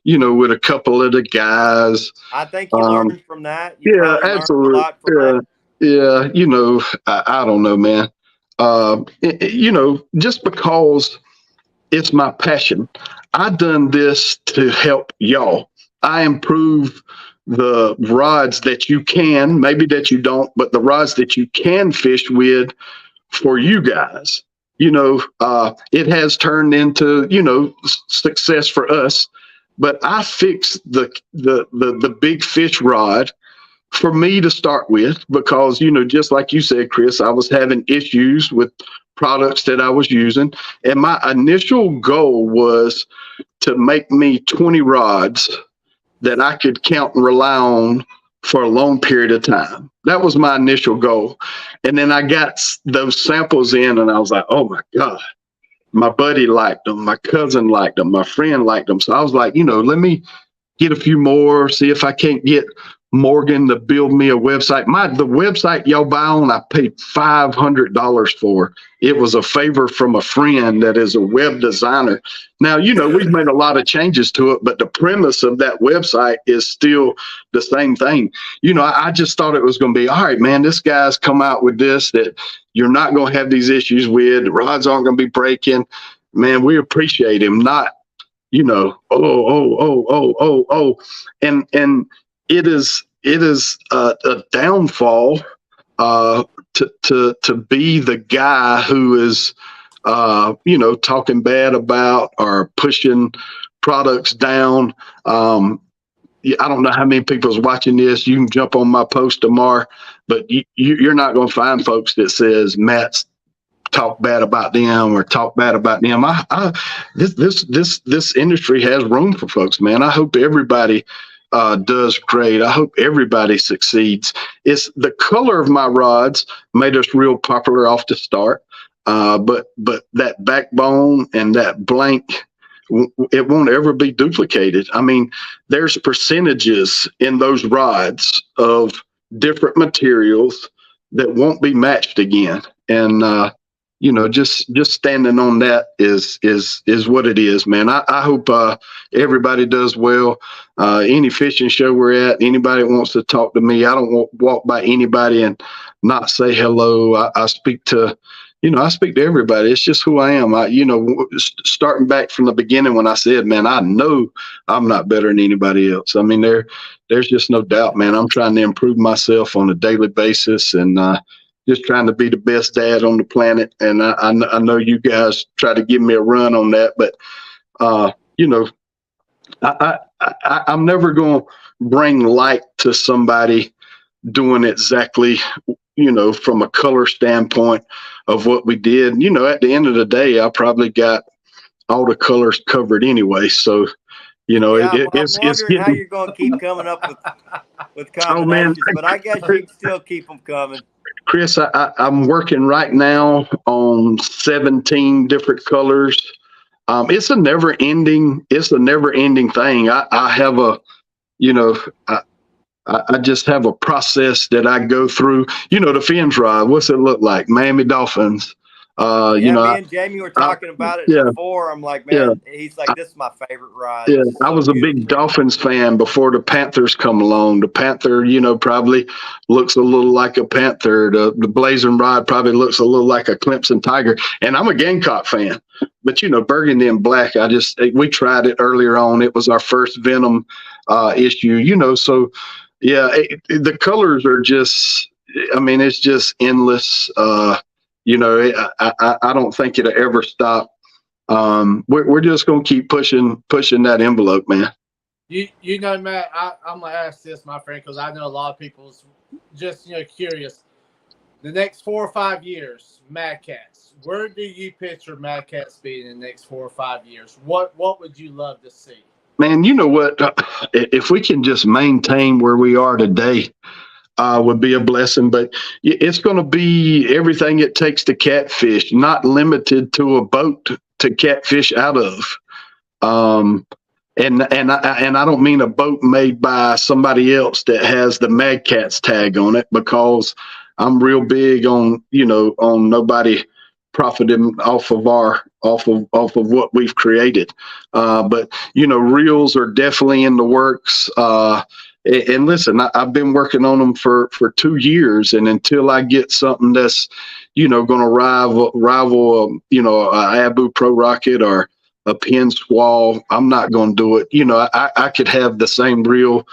Speaker 2: with a couple of the guys.
Speaker 1: I think you learned from that. You
Speaker 2: Yeah,
Speaker 1: probably
Speaker 2: absolutely.
Speaker 1: learned a lot from that.
Speaker 2: Yeah. I don't know, man. Just because it's my passion, I done this to help y'all. I improve the rods that you can, maybe that you don't, but the rods that you can fish with for you guys. It has turned into, success for us, but I fixed the big fish rod for me to start with, because, just like you said, Chris, I was having issues with products that I was using. And my initial goal was to make me 20 rods that I could count and rely on for a long period of time. That was my initial goal. And then I got those samples in and I was like, oh my God, my buddy liked them. My cousin liked them. My friend liked them. So I was like, let me get a few more, see if I can't get Morgan to build me a website. The website y'all buy on, I paid $500 for. It was a favor from a friend that is a web designer. Now, we've made a lot of changes to it, but the premise of that website is still the same thing. I just thought it was going to be, all right, man, this guy's come out with this, that you're not going to have these issues with. The rods aren't going to be breaking. Man, we appreciate him. Not, and it is a downfall to be the guy who is talking bad about or pushing products down. I don't know how many people's watching this. You can jump on my post tomorrow, but you're not going to find folks that says Matt's talk bad about them or talk bad about them. This industry has room for folks, man. I hope everybody does great. I hope everybody succeeds. It's the color of my rods made us real popular off the start. But that backbone and that blank, it won't ever be duplicated. I mean, there's percentages in those rods of different materials that won't be matched again. And, just standing on that is what it is, man. I hope everybody does well. Any fishing show we're at, anybody wants to talk to me, I don't walk by anybody and not say hello. I speak to everybody. It's just who I am. Starting back from the beginning when I said, man, I know I'm not better than anybody else. I mean, there's just no doubt, man. I'm trying to improve myself on a daily basis and just trying to be the best dad on the planet. And I know you guys try to give me a run on that, but I'm never going to bring light to somebody doing exactly, from a color standpoint of what we did. At the end of the day, I probably got all the colors covered anyway. So, it's
Speaker 1: getting how you're going to keep coming up with combinations, but I guess you can still keep them coming.
Speaker 2: Chris, I'm working right now on 17 different colors. It's a never ending thing. I have I just have a process that I go through. The fins rod, what's it look like? Miami Dolphins.
Speaker 1: Me and Jamie were talking about it before. I'm like, man, he's like, this is my favorite ride.
Speaker 2: Yeah, I was a big Dolphins fan before the Panthers come along. The Panther, probably looks a little like a Panther. The Blazing rod probably looks a little like a Clemson Tiger. And I'm a Gamecock fan. But, burgundy and black, we tried it earlier on. It was our first Venom issue, so, yeah, the colors are just, it's just endless. I don't think it'll ever stop. We're just going to keep pushing that envelope, man.
Speaker 3: Matt, I'm going to ask this, my friend, because I know a lot of people's just, curious. The next 4 or 5 years, MadKatz, where do you picture MadKatz being in the next 4 or 5 years? What would you love to see?
Speaker 2: Man, you know what? If we can just maintain where we are today, would be a blessing. But it's going to be everything it takes to catfish, not limited to a boat to catfish out of. And I don't mean a boat made by somebody else that has the MadKatz tag on it, because I'm real big on, on nobody profiting off of what we've created. But reels are definitely in the works. And listen, I've been working on them for 2 years, and until I get something that's going to rival a Abu Pro Rocket or a pin squall, I'm not going to do it. I could have the same reel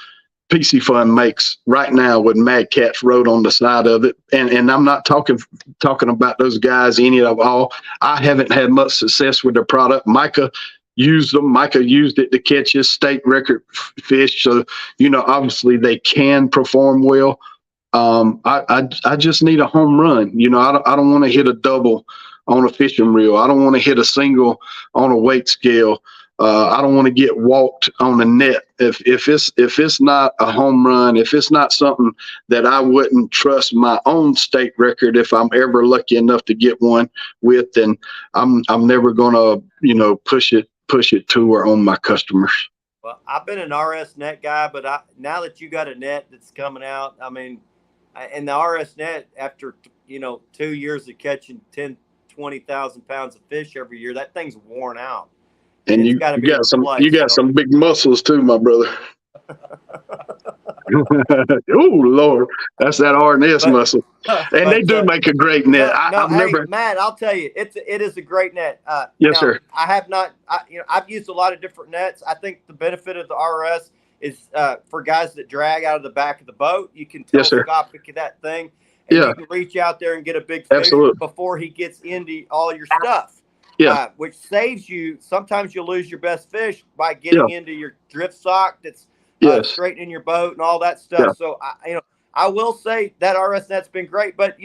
Speaker 2: PC Fun makes right now with MadKatz wrote on the side of it. And I'm not talking about those guys, any of all. I haven't had much success with their product. Micah used them. Micah used it to catch his state record fish. So, obviously they can perform well. I just need a home run. I don't want to hit a double on a fishing reel. I don't want to hit a single on a weight scale. I don't want to get walked on the net. If it's not a home run, if it's not something that I wouldn't trust my own state record, if I'm ever lucky enough to get one with, then I'm never gonna push it to or on my customers.
Speaker 1: Well, I've been an RS net guy, but now that you got a net that's coming out, I mean, and the RS net, after 2 years of catching 20,000 pounds of fish every year, that thing's worn out.
Speaker 2: And you got some big muscles too, my brother. Oh Lord, that's that R&S muscle. And they do make a great net.
Speaker 1: Matt, I'll tell you, it is a great net.
Speaker 2: Yes, sir.
Speaker 1: I have not, I've used a lot of different nets. I think the benefit of the RS is for guys that drag out of the back of the boat. You can telescopic that thing, and you can reach out there and get a big fish before he gets into all your stuff. Yeah, which saves you. Sometimes you lose your best fish by getting into your drift sock that's straightening your boat and all that stuff. Yeah. So I will say that RS net's been great, but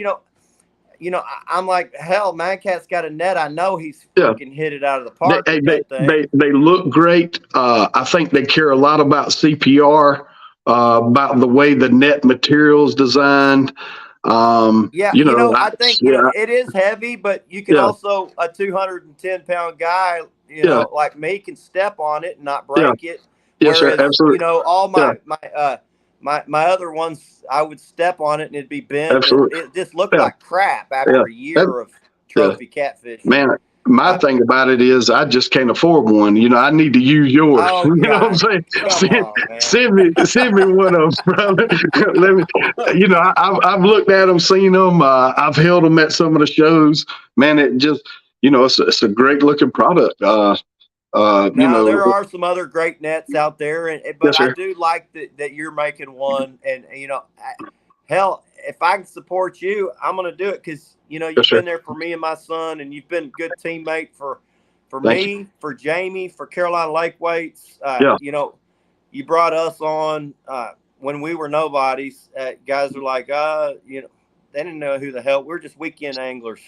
Speaker 1: I'm like, hell, MadKatz got a net. I know he's fucking hit it out of the park.
Speaker 2: They look great. I think they care a lot about CPR, about the way the net material is designed. I think it is heavy, but you can also a 210-pound guy, like me, can step on it and not break it. Yes,
Speaker 1: whereas,
Speaker 2: sir, absolutely.
Speaker 1: All my other ones, I would step on it and it'd be bent.
Speaker 2: Absolutely.
Speaker 1: It just looked like crap after a year of trophy catfish.
Speaker 2: Man, my thing about it is I just can't afford one. I need to use yours.
Speaker 1: Oh,
Speaker 2: you know what I'm saying? Send me one of them, brother. Let me. I've looked at them, seen them. I've held them at some of the shows. Man, it just it's a great looking product.
Speaker 1: There are some other great nets out there, but I do like that you're making one, and hell, if I can support you, I'm going to do it because you've been there for me and my son, and you've been a good teammate for me, for Jamie, for Carolina Lake Weights. You brought us on when we were nobodies. Guys were like, they didn't know who the hell. We're just weekend anglers.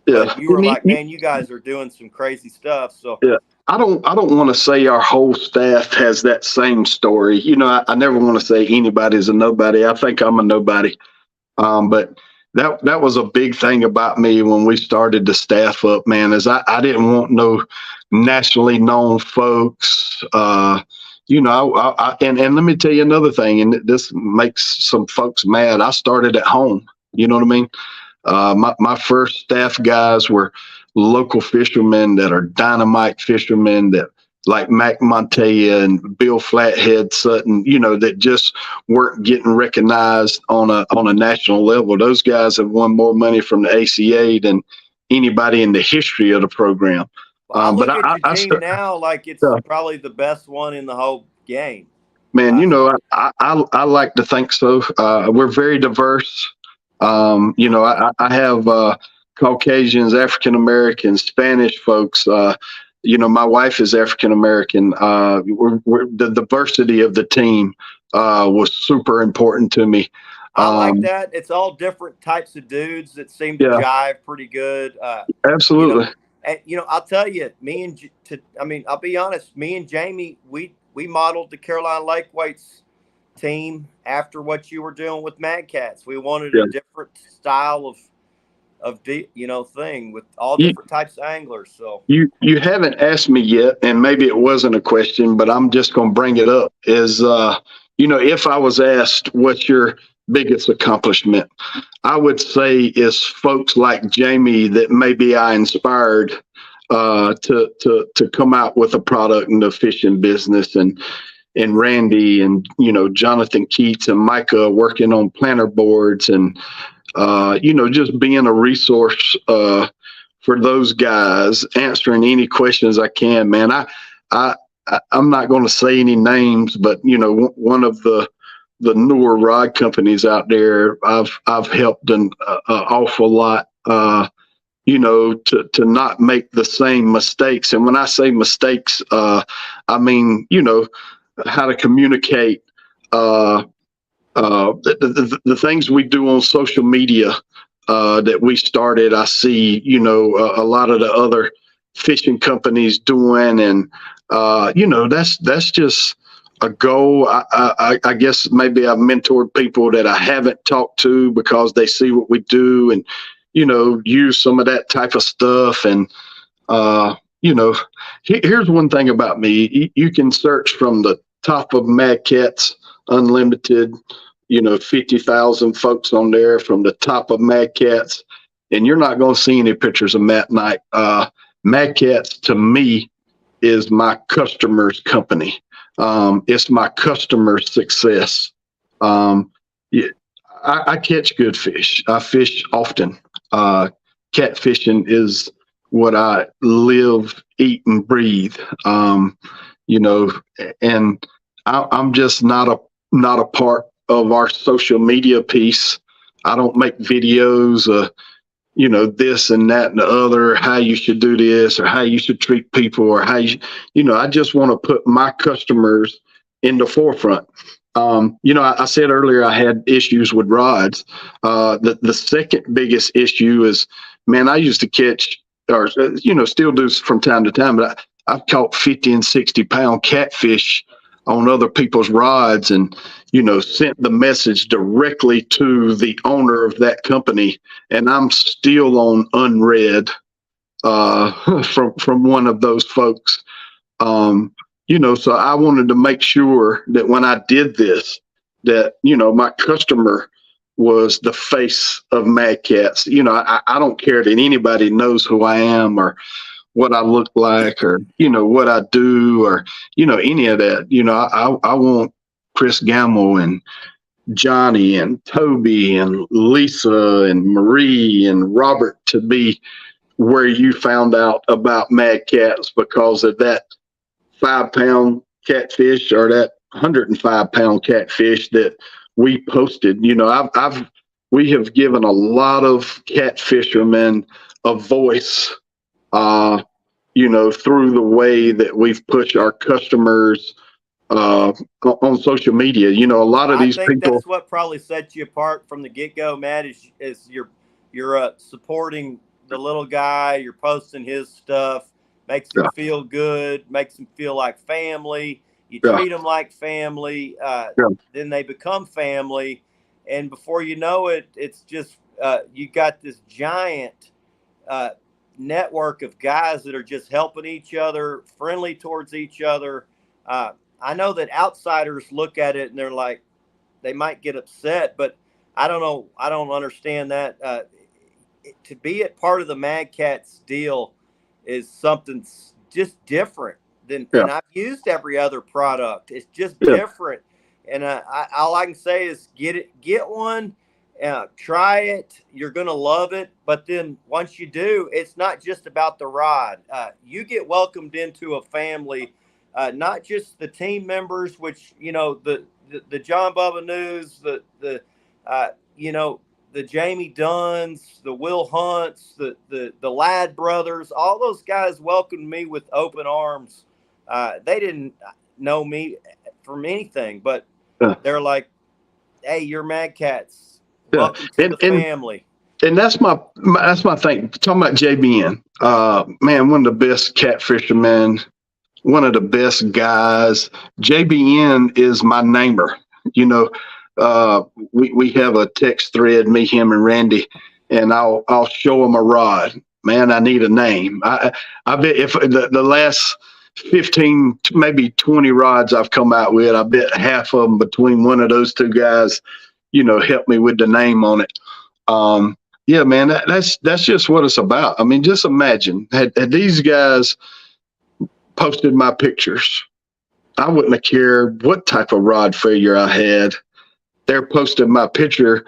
Speaker 1: Yeah, but you were like, man, you guys are doing some crazy stuff. So
Speaker 2: yeah. I don't want to say our whole staff has that same story. I never want to say anybody's a nobody. I think I'm a nobody. But that was a big thing about me when we started the staff up, man, is I didn't want no nationally known folks. And let me tell you another thing, and this makes some folks mad. I started at home. You know what I mean? My first staff guys were local fishermen that are dynamite fishermen that like Mac Montoya and Bill Flathead Sutton, that just weren't getting recognized on a national level. Those guys have won more money from the ACA than anybody in the history of the program.
Speaker 1: I look at your team now like it's probably the best one in the whole game.
Speaker 2: Man, I like to think so. We're very diverse. I have Caucasians, African Americans, Spanish folks. My wife is African American. The diversity of the team was super important to me.
Speaker 1: I like that. It's all different types of dudes that seem to jive pretty good.
Speaker 2: Absolutely.
Speaker 1: I'll tell you, I'll be honest. Me and Jamie, we modeled the Carolina Lake Weights team after what you were doing with MadKatz. We wanted a different style thing with all
Speaker 2: You,
Speaker 1: different types of anglers. So
Speaker 2: you haven't asked me yet, and maybe it wasn't a question, but I'm just going to bring it up. Is if I was asked what's your biggest accomplishment, I would say is folks like Jamie that maybe I inspired to come out with a product in the fishing business, and Randy and Jonathan Keats and Micah working on planter boards, and just being a resource for those guys, answering any questions I can. Man, I'm not going to say any names, but one of the newer rod companies out there, I've helped an awful lot. To not make the same mistakes. And when I say mistakes, I mean, how to communicate, the things we do on social media that we started. I see, a lot of the other fishing companies doing, and that's just a goal. I guess maybe I've mentored people that I haven't talked to because they see what we do, and use some of that type of stuff. And here's one thing about me: you can search from the top of MadKatz Unlimited, 50,000 folks on there from the top of MadKatz, and you're not going to see any pictures of Matt Knight. MadKatz to me is my customer's company. It's my customer's success. Yeah, I catch good fish. I fish often. Catfishing is what I live, eat, and breathe. And I'm just not a part of our social media piece. I don't make videos, this and that and the other, how you should do this or how you should treat people, or how I just want to put my customers in the forefront. I said earlier I had issues with rods. The second biggest issue is, man, I used to catch, or still do from time to time, but I've caught 50 and 60 pound catfish on other people's rods, and sent the message directly to the owner of that company, and I'm still on unread from one of those folks. So I wanted to make sure that when I did this, that my customer was the face of MadKatz. I don't care that anybody knows who I am or what I look like, or what I do, or any of that. I want Chris Gamble and Johnny and Toby and Lisa and Marie and Robert to be where you found out about MadKatz because of that 5-pound catfish or that 105-pound catfish that we posted. We have given a lot of catfishermen a voice, through the way that we've pushed our customers on social media. A lot of these people.
Speaker 1: That's what probably sets you apart from the get-go, Matt, is you're supporting the little guy. You're posting his stuff, makes him feel good, makes him feel like family. You treat them like family. Then they become family, and before you know it, it's just you got this giant network of guys that are just helping each other, friendly towards each other. I know that outsiders look at it and they're like, they might get upset, but I don't know. I don't understand that. To be a part of the MadKatz deal is something just different than, and I've used every other product. It's just different. And all I can say is get one, try it. You're going to love it. But then once you do, it's not just about the rod. You get welcomed into a family. Not just the team members, which, the John Bubba News, the Jamie Dunns, the Will Hunts, the Ladd brothers, all those guys welcomed me with open arms. They didn't know me from anything, but they're like, hey, you're MadKatz. Welcome to the family.
Speaker 2: And that's my thing. Talking about JBN, man, one of the best catfishermen, one of the best guys. JBN is my namer. We have a text thread, me, him, and Randy, and I'll show them a rod. Man, I need a name. I bet if the last 15, maybe 20 rods I've come out with, I bet half of them between one of those two guys, help me with the name on it. Yeah, man, that's just what it's about. I mean, just imagine had these guys posted my pictures, I wouldn't have cared what type of rod failure I had. They're posting my picture,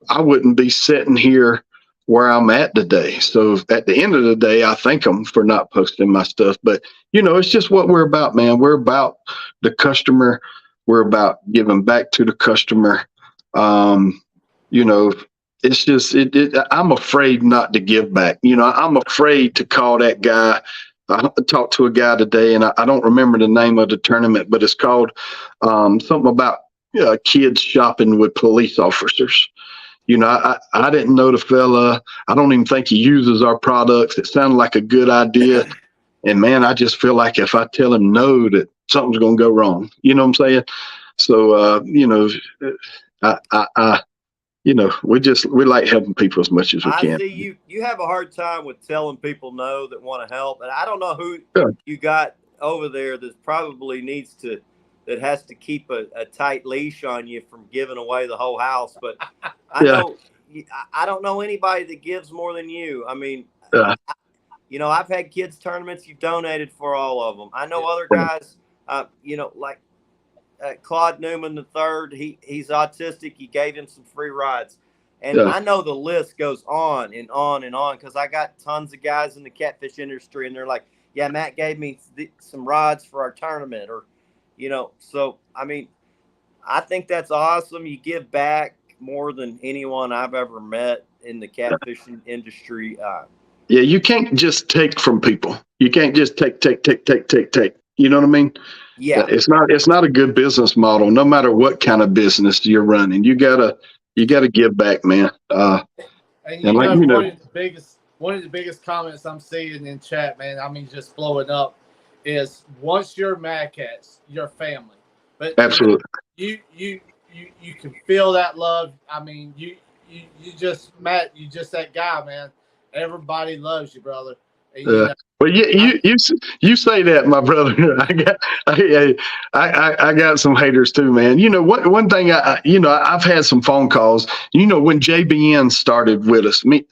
Speaker 2: I wouldn't be sitting here where I'm at today. So at the end of the day, I thank them for not posting my stuff. But, it's just what we're about, man. We're about the customer. We're about giving back to the customer. It's just, I'm afraid not to give back. I'm afraid to call that guy. I talked to a guy today, and I don't remember the name of the tournament, but it's called something about kids shopping with police officers. I didn't know the fella. I don't even think he uses our products. It sounded like a good idea. And man, I just feel like if I tell him no, that something's going to go wrong. You know what I'm saying? So, we like helping people as much as we can.
Speaker 1: I see you have a hard time with telling people no that want to help. And I don't know who you got over there that probably that has to keep a tight leash on you from giving away the whole house. But I don't know anybody that gives more than you. I mean, I've had kids tournaments. You've donated for all of them. I know other guys, like Claude Newman III, he's autistic. You gave him some free rides. And I know the list goes on and on and on, because I got tons of guys in the catfish industry, and they're like, yeah, Matt gave me some rods for our tournament, or, so, I mean, I think that's awesome. You give back more than anyone I've ever met in the catfishing industry.
Speaker 2: Yeah, you can't just take from people. You can't just take. You know what I mean?
Speaker 1: Yeah.
Speaker 2: It's not a good business model, no matter what kind of business you're running. You gotta give back, man.
Speaker 3: One of the biggest comments I'm seeing in chat, man, I mean, just blowing up, is once you're MadKatz, you're family. But
Speaker 2: absolutely,
Speaker 3: you can feel that love. I mean, you just Matt, you just that guy, man. Everybody loves you, brother. And,
Speaker 2: well, you say that, my brother. I got some haters too, man. One thing I've had some phone calls. When JBN started with us, me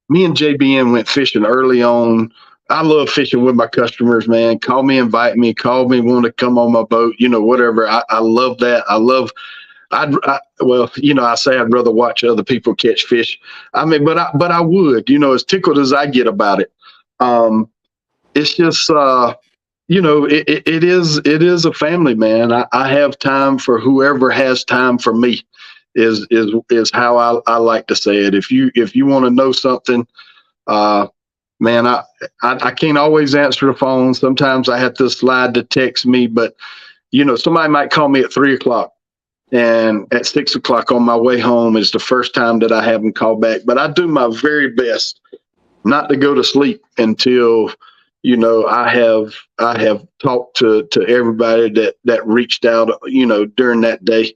Speaker 2: and JBN went fishing early on. I love fishing with my customers, man. Call me, invite me, want to come on my boat, whatever. I love that. I say I'd rather watch other people catch fish. I mean, but I would, as tickled as I get about it. It's just, it is a family, man. I have time for whoever has time for me is how I like to say it. If you want to know something, man, I can't always answer the phone. Sometimes I have to slide to text me, but somebody might call me at 3:00. And at 6:00 on my way home is the first time that I haven't called back. But I do my very best not to go to sleep until, I have talked to everybody that reached out, during that day.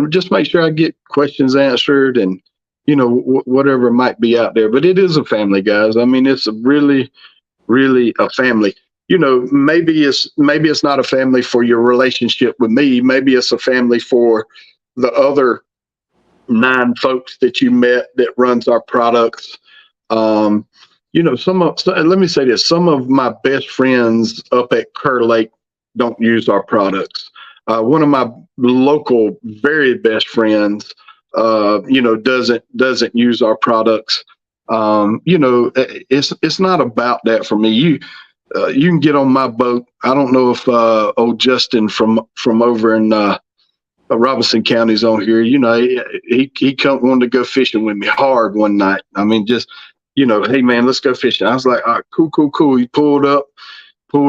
Speaker 2: Just make sure I get questions answered and, whatever might be out there. But it is a family, guys. I mean, it's really, really a family. Maybe it's not a family for your relationship with me. Maybe it's a family for the other 9 folks that you met that runs our products. Let me say this: some of my best friends up at Kerr Lake don't use our products. One of my local very best friends, doesn't use our products. It's not about that for me. You can get on my boat. I don't know if old Justin from over in Robinson County's on here. He wanted to go fishing with me hard one night. I mean, just hey man, let's go fishing. I was like, all right, cool. He pulled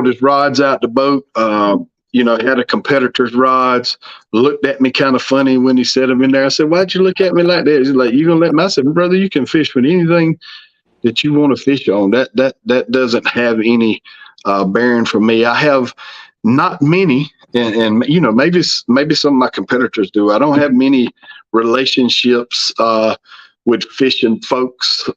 Speaker 2: his rods out the boat. Had a competitor's rods. Looked at me kind of funny when he set them in there. I said, "Why'd you look at me like that?" He's like, "You gonna let me?" I said, "Brother, you can fish with anything that you want to fish on. That doesn't have any bearing for me. I have not many, and maybe some of my competitors do. I don't have many relationships with fishing folks,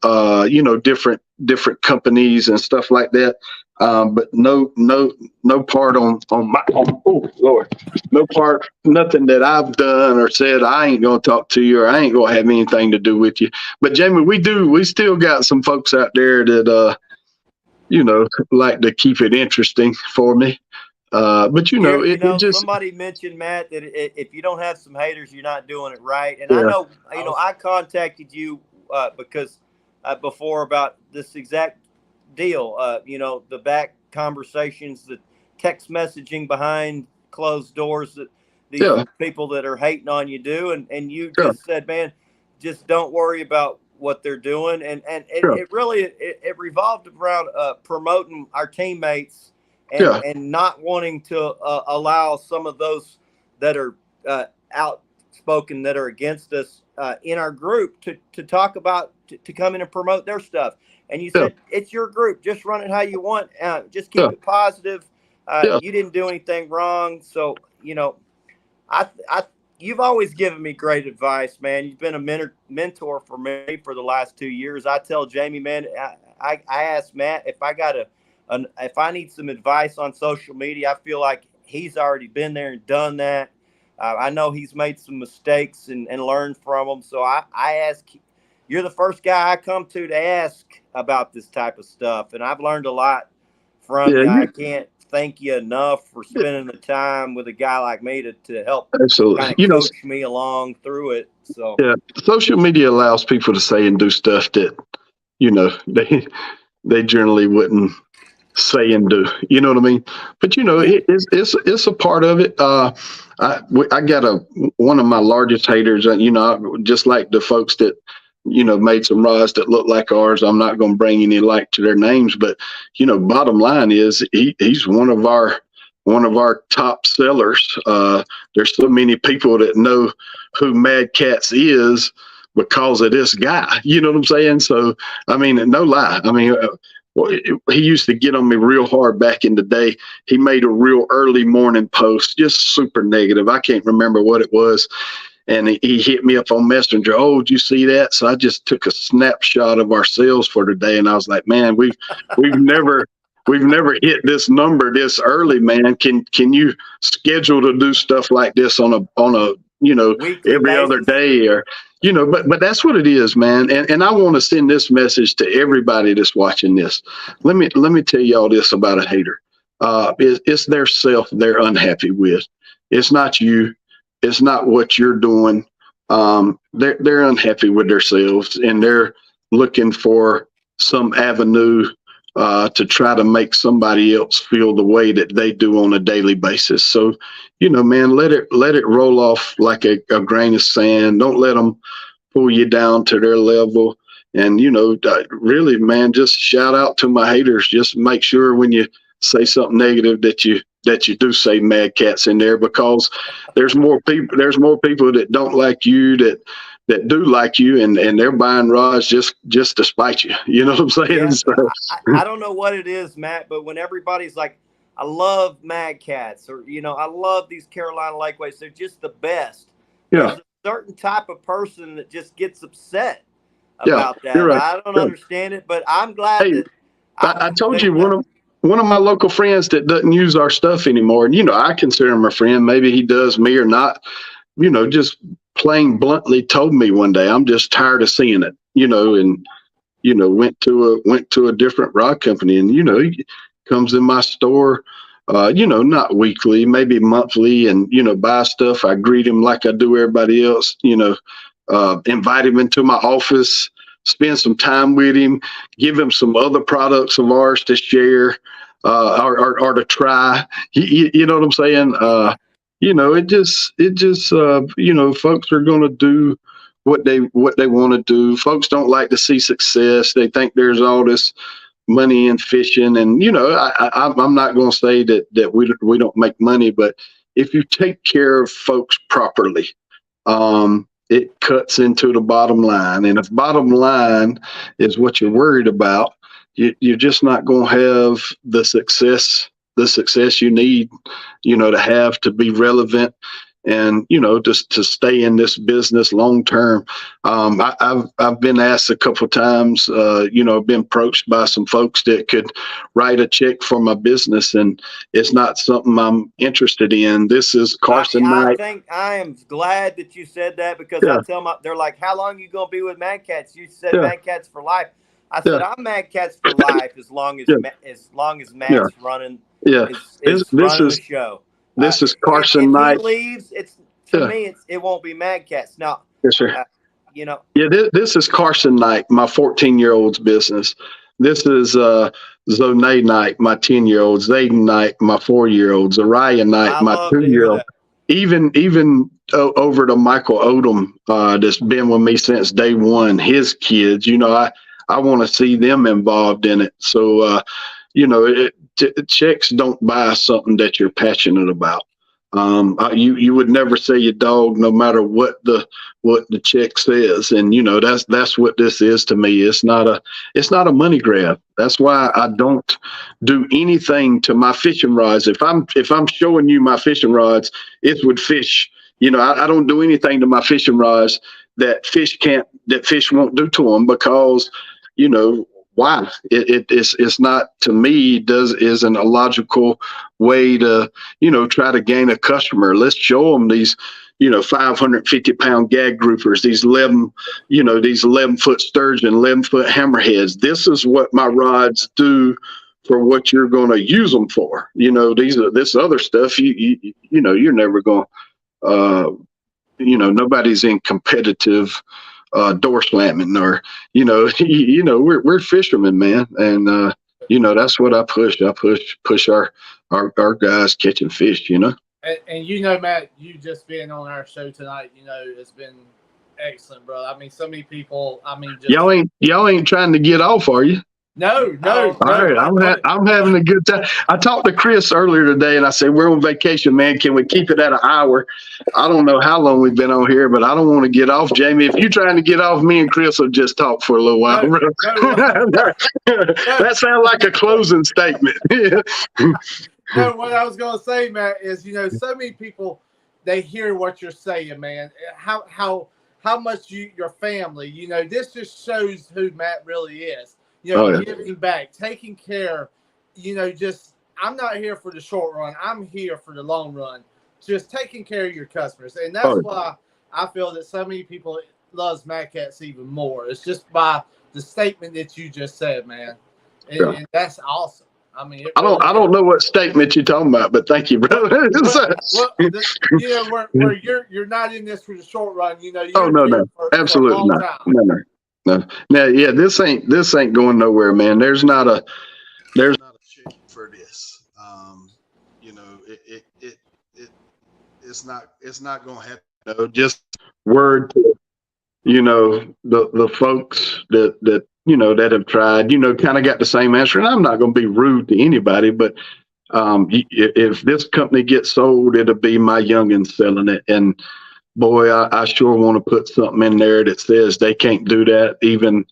Speaker 2: different companies and stuff like that. But no part on my, oh Lord, no part, nothing that I've done or said, I ain't going to talk to you, or I ain't going to have anything to do with you. But Jamie, we still got some folks out there that, like to keep it interesting for me. But it just,
Speaker 1: somebody mentioned, Matt, that if you don't have some haters, you're not doing it right. And
Speaker 2: yeah.
Speaker 1: I know, I contacted you because before about this exact deal, the back conversations, the text messaging behind closed doors that these people that are hating on you do. And you just said, man, just don't worry about what they're doing. And it really, it revolved around promoting our teammates and not wanting to allow some of those that are outspoken, that are against us in our group to talk about, to come in and promote their stuff. And you said, it's your group. Just run it how you want. Just keep it positive. You didn't do anything wrong. So, you've always given me great advice, man. You've been a mentor for me for the last 2 years. I tell Jamie, man, I asked Matt if if I need some advice on social media. I feel like he's already been there and done that. I know he's made some mistakes and learned from them. So I ask, you're the first guy I come to ask about this type of stuff. And I've learned a lot from you. I can't thank you enough for spending the time with a guy like me to help kind of coach me along through it. So
Speaker 2: social media allows people to say and do stuff that, they generally wouldn't say and do, you know what I mean? But it's a part of it. I got one of my largest haters, just like the folks that made some rods that look like ours. I'm not going to bring any light to their names, but bottom line is he's one of our top sellers. There's so many people that know who MadKatz is because of this guy. You know what I'm saying? So I mean, no lie. I mean, he used to get on me real hard back in the day. He made a real early morning post, just super negative. I can't remember what it was. And he hit me up on Messenger. Oh, did you see that? So I just took a snapshot of our sales for today, and I was like, man, we've never hit this number this early, man. Can you schedule to do stuff like this on a weekly every basis, other day, or but that's what it is, man. And I want to send this message to everybody that's watching this. Let me tell y'all this about a hater. It's their self they're unhappy with. It's not you. It's not what you're doing. They're unhappy with themselves, and they're looking for some avenue to try to make somebody else feel the way that they do on a daily basis. So, man, let it roll off like a grain of sand. Don't let them pull you down to their level. And, really, man, just shout out to my haters. Just make sure when you say something negative that you do say MadKatz in there, because there's more people that don't like you that do like you, and they're buying rods just to spite you. You know what I'm saying?
Speaker 1: Yeah,
Speaker 2: so,
Speaker 1: I don't know what it is, Matt, but when everybody's like, I love MadKatz, or I love these Carolina Lakeways, they're just the best.
Speaker 2: Yeah.
Speaker 1: There's a certain type of person that just gets upset about that.
Speaker 2: Right.
Speaker 1: I don't understand it, but I'm glad that
Speaker 2: I told you one of my local friends that doesn't use our stuff anymore, and I consider him a friend. Maybe he does me or not. Just plain bluntly told me one day, I'm just tired of seeing it. And went to a different rod company, and he comes in my store, not weekly, maybe monthly, and buy stuff. I greet him like I do everybody else. Invite him into my office, spend some time with him, give him some other products of ours to share, or to try. You know what I'm saying? It just folks are going to do what they want to do. Folks don't like to see success. They think there's all this money in fishing, and I'm not going to say that we don't make money, but if you take care of folks properly, it cuts into the bottom line. And if bottom line is what you're worried about, you're just not going to have the success you need, to have to be relevant and just to stay in this business long term. I've been asked a couple of times, been approached by some folks that could write a check for my business, and it's not something I'm interested in. This is Carson
Speaker 1: I
Speaker 2: Knight.
Speaker 1: think I am glad that you said that, because
Speaker 2: Yeah.
Speaker 1: I tell my, they're like, how long are you going to be with MadKatz? You said
Speaker 2: Yeah.
Speaker 1: MadKatz for life. I said, I'm MadKatz for life as long as Matt's
Speaker 2: Yeah.
Speaker 1: running.
Speaker 2: Yeah.
Speaker 1: Is
Speaker 2: This
Speaker 1: running
Speaker 2: is
Speaker 1: the show.
Speaker 2: this is Carson
Speaker 1: if
Speaker 2: Knight.
Speaker 1: he leaves, it won't be MadKatz. Now,
Speaker 2: Yes, sir.
Speaker 1: you know.
Speaker 2: Yeah, this is Carson Knight, my 14-year-old's business. This is Zonay Knight, my 10-year-old. Zayden Knight, my 4-year-old. Zariah Knight,
Speaker 1: I
Speaker 2: my
Speaker 1: love to hear
Speaker 2: 2-year-old.
Speaker 1: that.
Speaker 2: Even over to Michael Odom, that's been with me since day one. His kids, I want to see them involved in it. So, checks don't buy something that you're passionate about. You would never say your dog, no matter what the check says, and that's what this is to me. It's not a money grab. That's why I don't do anything to my fishing rods. If I'm showing you my fishing rods, it's with fish. I don't do anything to my fishing rods that fish won't do to them, because why? It's not, to me, isn't a logical way to try to gain a customer. Let's show them these 550-pound gag groupers, these 11-foot sturgeon, 11-foot hammerheads. This is what my rods do for what you're going to use them for. This other stuff, you're never going nobody's in competitive door slamming, or we're fishermen, man, and that's what I push. I push our guys catching fish.
Speaker 3: And Matt, you just being on our show tonight, it's been excellent, bro. I mean, so many people. I mean, just,
Speaker 2: y'all ain't trying to get off, are you?
Speaker 3: No.
Speaker 2: All right, I'm having a good time. I talked to Chris earlier today, and I said, we're on vacation, man. Can we keep it at an hour? I don't know how long we've been on here, but I don't want to get off. Jamie, if you're trying to get off, me and Chris will just talk for a little while.
Speaker 3: No.
Speaker 2: That sounds like a closing statement.
Speaker 3: No, what I was going to say, Matt, is, so many people, they hear what you're saying, man. How much your family, this just shows who Matt really is. Giving back, taking care, I'm not here for the short run. I'm here for the long run. Just taking care of your customers. And that's why I feel that so many people loves MadKatz even more. It's just by the statement that you just said, man. And that's awesome. I mean,
Speaker 2: I don't know what statement you're talking about, but thank you, brother.
Speaker 3: Where you're not in this for the short run,
Speaker 2: no, absolutely not. No. Now, yeah, this ain't going nowhere, man. There's not a check for this. It's not going to happen. Just word to the folks that have tried, kind of got the same answer. And I'm not going to be rude to anybody, but if this company gets sold, it'll be my youngins selling it. And boy, I sure want to put something in there that says they can't do that, even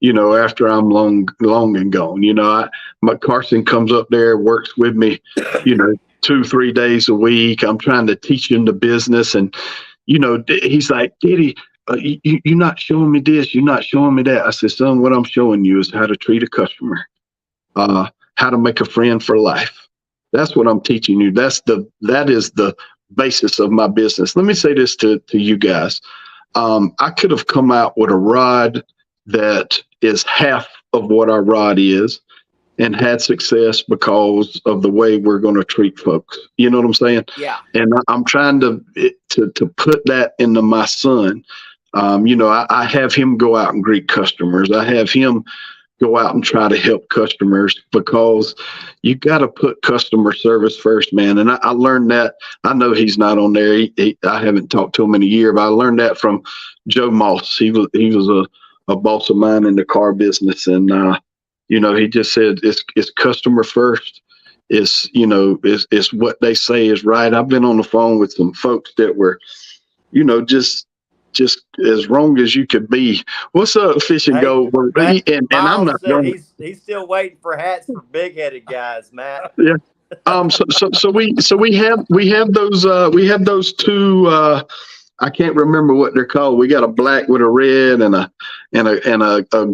Speaker 2: after I'm long and gone. My Carson comes up there, works with me 2-3 days a week. I'm trying to teach him the business, and he's like, Diddy, you're not showing me this, you're not showing me that. I said, son, what I'm showing you is how to treat a customer, how to make a friend for life. That's what I'm teaching you. That is the basis of my business. Let me say this to you guys. I could have come out with a rod that is half of what our rod is and had success because of the way we're going to treat folks. You know what I'm saying?
Speaker 1: Yeah.
Speaker 2: And I'm trying to put that into my son. I have him go out and greet customers. I have him go out and try to help customers, because you got to put customer service first, man. And I learned that. I know he's not on there. I haven't talked to him in a year, but I learned that from Joe Moss. He was a boss of mine in the car business. And, he just said, it's customer first. It's what they say is right. I've been on the phone with some folks that were, just as wrong as you could be. What's up, Fish and Gold? And I'm not going.
Speaker 1: He's still waiting for hats for big-headed guys, Matt.
Speaker 2: Yeah. So we have those two. I can't remember what they're called. We got a black with a red and a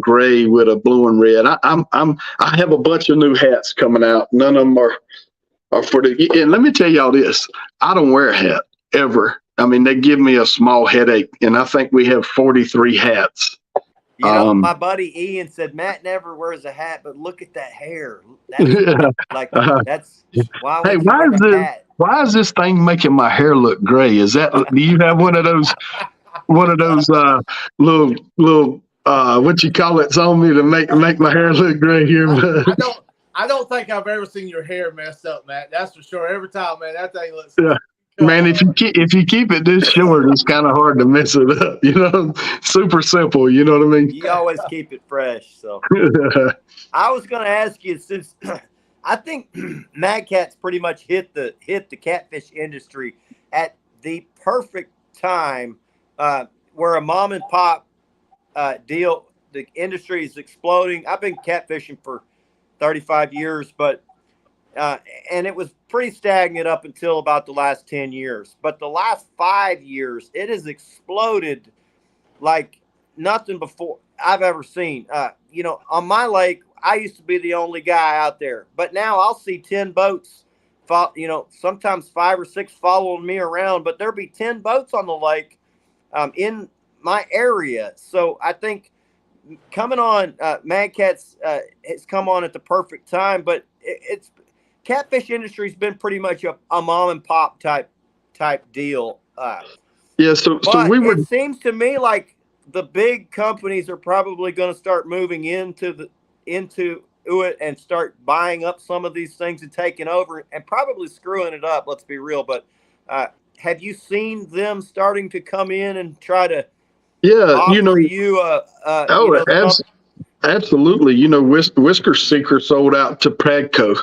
Speaker 2: gray with a blue and red. I have a bunch of new hats coming out. None of them are for the. And let me tell y'all this: I don't wear a hat ever. I mean, they give me a small headache, and I think we have 43 hats.
Speaker 1: You know, my buddy Ian said Matt never wears a hat, but look at that hair. That's why.
Speaker 2: Hey, why is this thing making my hair look gray? Is that, do you have one of those little what you call it's on me to make my hair look gray here?
Speaker 3: I don't think I've ever seen your hair messed up, Matt. That's for sure. Every time, man, that thing looks.
Speaker 2: Yeah. Man, if you keep it this short, it's kind of hard to mess it up. You know, super simple. You know what I mean?
Speaker 1: You always keep it fresh. So I was going to ask you, since I think MadKatz pretty much hit the catfish industry at the perfect time, where a mom and pop deal, the industry is exploding. I've been catfishing for 35 years, but and it was pretty stagnant up until about the last 10 years. But the last 5 years, it has exploded like nothing before I've ever seen. You know, on my lake, I used to be the only guy out there. But now I'll see 10 boats, you know, sometimes 5 or 6 following me around. But there'll be 10 boats on the lake in my area. So I think coming on, MadKatz has come on at the perfect time. But it's catfish industry's been pretty much a mom and pop type deal.
Speaker 2: Yeah, so
Speaker 1: it seems to me like the big companies are probably going to start moving into it and start buying up some of these things and taking over and probably screwing it up. Let's be real. But have you seen them starting to come in and try to offer
Speaker 2: absolutely. You know, Whisker Seeker sold out to Pradco.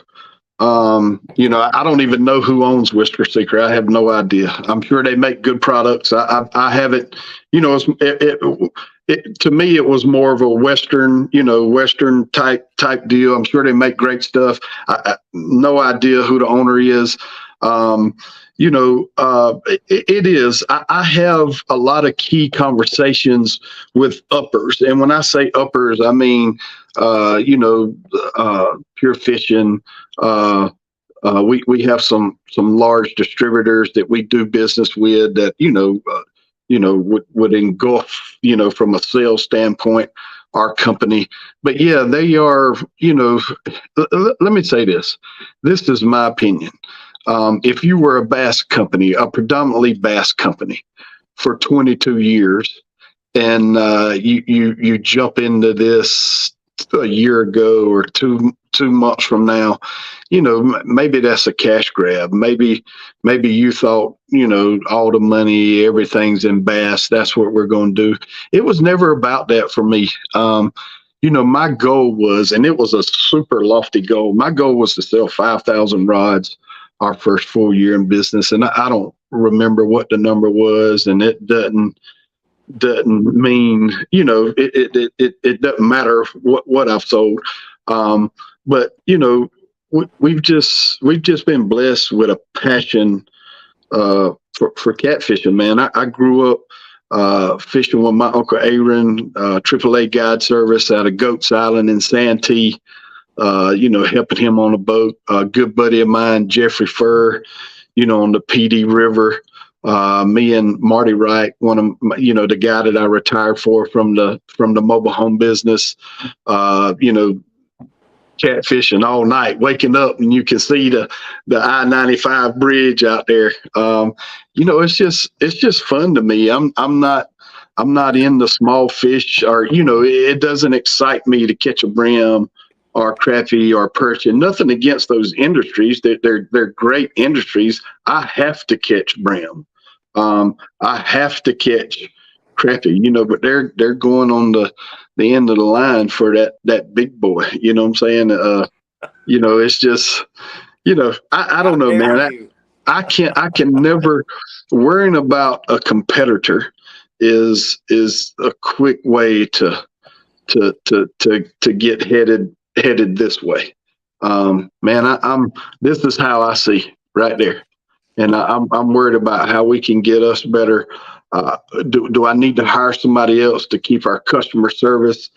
Speaker 2: You know, I don't even know who owns Whisker Seeker. I have no idea. I'm sure they make good products. I haven't, you know, to me, it was more of a Western type deal. I'm sure they make great stuff. No idea who the owner is. You know, it is. I have a lot of key conversations with uppers. And when I say uppers, I mean, you know, Pure Fishing. We have some large distributors that we do business with that, would engulf, from a sales standpoint, our company. But yeah, they are, let me say this. This is my opinion. If you were a bass company, a predominantly bass company for 22 years, and you jump into this a year ago or two months from now, maybe that's a cash grab. Maybe you thought, all the money, everything's in bass. That's what we're going to do. It was never about that for me. My goal was, and it was a super lofty goal. My goal was to sell 5,000 rods our first full year in business. And I don't remember what the number was, and it doesn't mean, it doesn't matter what I've sold. But we've just been blessed with a passion for catfishing, man. I grew up fishing with my Uncle Aaron, AAA guide service out of Goats Island in Santee, helping him on a boat. A good buddy of mine, Jeffrey Furr, on the PD River. Me and Marty Wright, one of the guy that I retired from the mobile home business, catfishing all night, waking up and you can see the I-95 bridge out there. It's just fun to me. I'm not in the small fish, or it doesn't excite me to catch a brim or crappie or perch. And nothing against those industries. They're great industries. I have to catch brim. I have to catch crappie, but they're going on the end of the line for that big boy. You know what I'm saying? It's just, I don't know, man. I can never, worrying about a competitor is a quick way to get headed this way. Man, this is how I see right there. And I'm worried about how we can get us better. Do I need to hire somebody else to keep our customer service,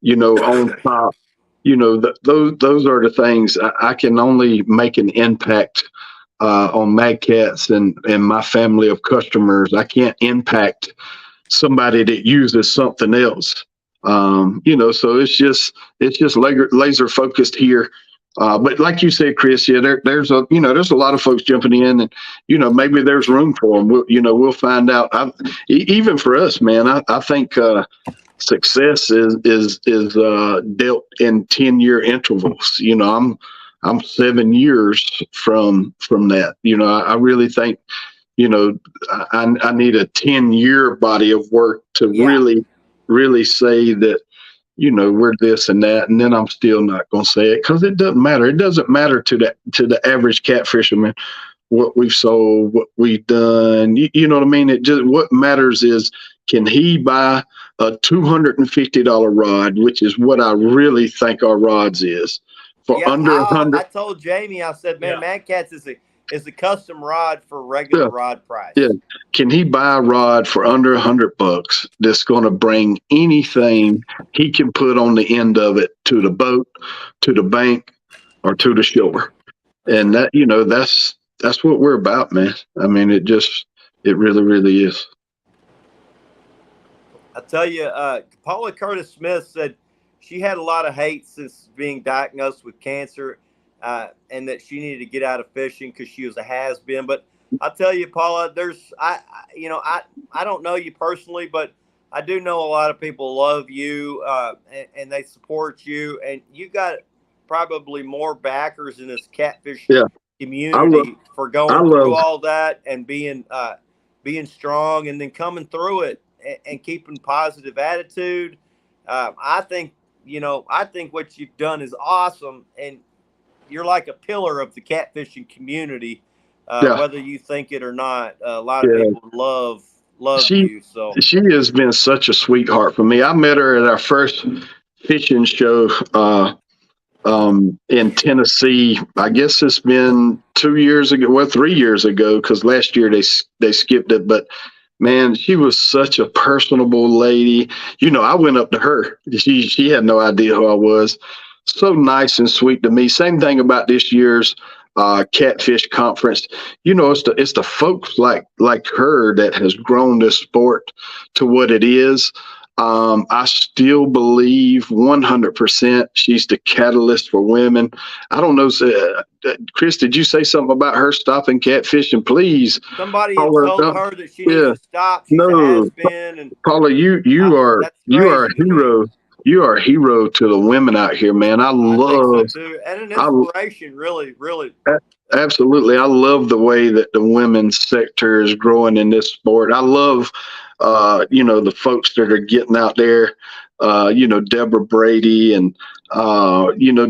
Speaker 2: on top? Those are the things I can only make an impact on MadKatz and my family of customers. I can't impact somebody that uses something else. So it's just laser focused here. But like you said, Chris, yeah, there's a lot of folks jumping in, and maybe there's room for them. We'll find out. Even for us, man, I think success is dealt in 10-year intervals. I'm 7 years from that. I really think I need a 10-year body of work to really say that we're this and that, and then I'm still not going to say it because it doesn't matter. It doesn't matter to the average catfisherman what we've sold, what we've done. You know what I mean? What matters is, can he buy a $250 rod, which is what I really think our rods is, for under 100.
Speaker 1: I told Jamie, I said, man, MadKatz is a custom rod for regular rod price. Yeah.
Speaker 2: Can he buy a rod for under $100 that's going to bring anything he can put on the end of it to the boat, to the bank, or to the shore? And that, that's what we're about, man. I mean, it really, really is.
Speaker 1: I tell you, Paula Curtis Smith said she had a lot of hate since being diagnosed with cancer. And that she needed to get out of fishing because she was a has-been. But I'll tell you, Paula, I don't know you personally, but I do know a lot of people love you and they support you. And you got probably more backers in this catfish community for going through all that and being strong and then coming through it and keeping positive attitude. I think what you've done is awesome, and you're like a pillar of the catfishing community, whether you think it or not. A lot of people love you. So
Speaker 2: she has been such a sweetheart for me. I met her at our first fishing show in Tennessee. I guess it's been 2 years ago, 3 years ago, because last year they skipped it. But man, she was such a personable lady. I went up to her. She had no idea who I was. So nice and sweet to me. Same thing about this year's catfish conference. It's the folks like her that has grown this sport to what it is. I still believe 100% she's the catalyst for women. I don't know, Chris, did you say something about her stopping catfishing? Please.
Speaker 1: Somebody told her that she needs to stop. She's a has-been. And
Speaker 2: Paula, you are a hero. You are a hero to the women out here, man. I love
Speaker 1: so too. And an inspiration, really, really.
Speaker 2: Absolutely. I love the way that the women's sector is growing in this sport. I love, the folks that are getting out there, Deborah Brady and,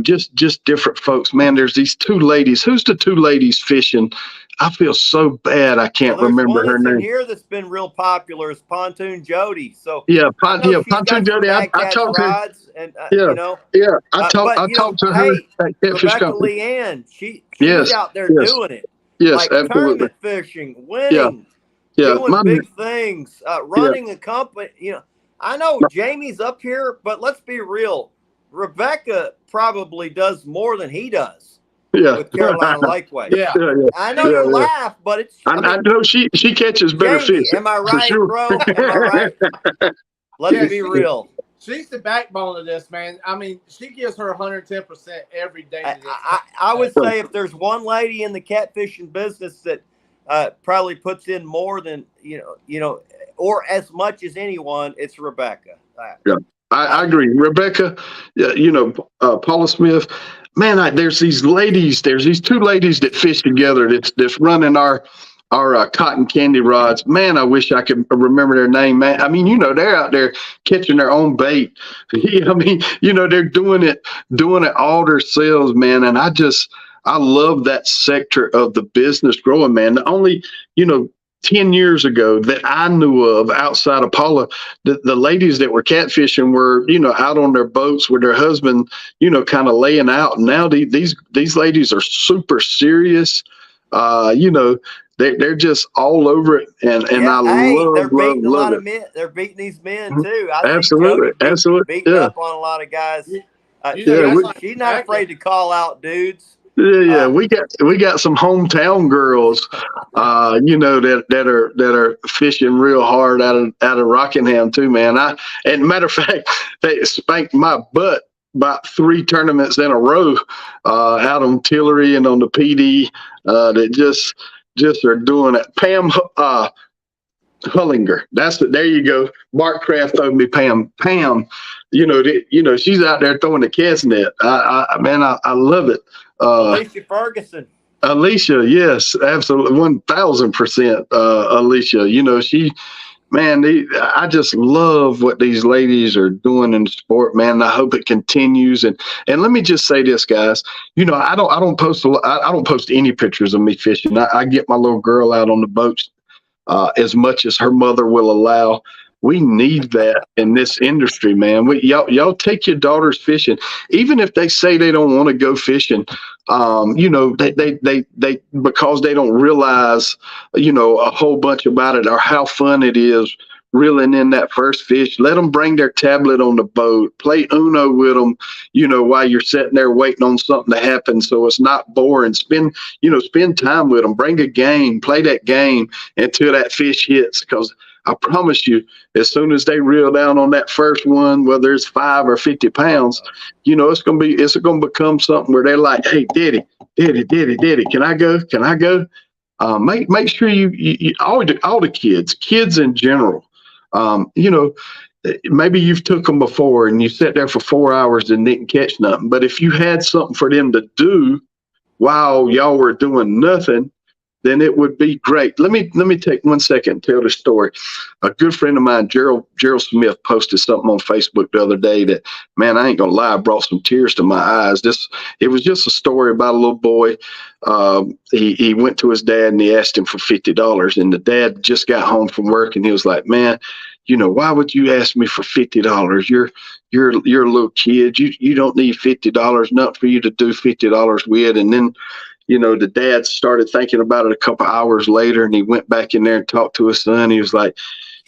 Speaker 2: just different folks. Man, there's these two ladies. Who's the two ladies fishing? I feel so bad. I can't remember her name.
Speaker 1: Here that's been real popular is Pontoon Jody. So
Speaker 2: Pontoon Jody. I talked to her.
Speaker 1: And,
Speaker 2: I talked to her.
Speaker 1: Hey, Rebecca Leanne, she's out there doing it.
Speaker 2: Yes,
Speaker 1: like
Speaker 2: absolutely.
Speaker 1: Tournament fishing, winning, doing big things, running a company. I know Jamie's up here, but let's be real. Rebecca probably does more than he does. With Carolina Lakeway. I know you laugh, but it's.
Speaker 2: I know she catches better fish.
Speaker 1: Am I right, bro? Am I right? Let's be real.
Speaker 3: She's the backbone of this, man. I mean, she gives her 110% every day.
Speaker 1: I would say if there's one lady in the catfishing business that probably puts in more than or as much as anyone, it's Rebecca.
Speaker 2: I agree, Rebecca. Paula Smith. Man, there's these two ladies that fish together that's running our cotton candy rods. Man, I wish I could remember their name, man. I mean, they're out there catching their own bait. I mean, they're doing it all themselves, man. And I love that sector of the business growing, man. The only, 10 years ago that I knew of outside of Paula, the ladies that were catfishing were, out on their boats with their husband, kind of laying out. And now these ladies are super serious. They're just all over it. And
Speaker 1: Yeah,
Speaker 2: I
Speaker 1: hey, they're
Speaker 2: love
Speaker 1: beating a lot
Speaker 2: it.
Speaker 1: of men. They're beating these men
Speaker 2: Mhm.
Speaker 1: too. I see
Speaker 2: Absolutely.
Speaker 1: Jody
Speaker 2: Absolutely.
Speaker 1: beating
Speaker 2: Yeah.
Speaker 1: up on a lot of guys.
Speaker 3: You know, that's like
Speaker 1: She's not afraid to call out dudes.
Speaker 2: Yeah, we got some hometown girls, that are fishing real hard out of Rockingham too, man. And matter of fact, they spanked my butt about 3 tournaments in a row, out on Tillery and on the PD. That just are doing it. Pam Hullinger, there you go. Mark Kraft told me Pam. She's out there throwing the cast net. I love it.
Speaker 1: Alicia Ferguson.
Speaker 2: Alicia, yes, absolutely, 1000%. Alicia, I just love what these ladies are doing in the sport, man. I hope it continues. And let me just say this, guys. I don't post any pictures of me fishing. I get my little girl out on the boats as much as her mother will allow. We need that in this industry, man. Y'all take your daughters fishing, even if they say they don't want to go fishing. They because they don't realize, a whole bunch about it or how fun it is reeling in that first fish. Let them bring their tablet on the boat, play Uno with them, while you're sitting there waiting on something to happen. So it's not boring. Spend time with them, bring a game, play that game until that fish hits. Because I promise you, as soon as they reel down on that first one, whether it's 5 or 50 pounds, it's going to become something where they're like, hey, daddy, can I go? Can I go? Make sure you all the kids in general, maybe you've took them before and you sat there for 4 hours and didn't catch nothing. But if you had something for them to do while y'all were doing nothing, then it would be great. Let me take 1 second and tell the story. A good friend of mine, Gerald Smith, posted something on Facebook the other day that, man, I ain't gonna lie, brought some tears to my eyes. It was just a story about a little boy. He went to his dad and he asked him for $50, and the dad just got home from work and he was like, man, why would you ask me for $50? You're a little kid. You don't need $50. Nothing for you to do $50 with. And then the dad started thinking about it a couple hours later, and he went back in there and talked to his son. He was like,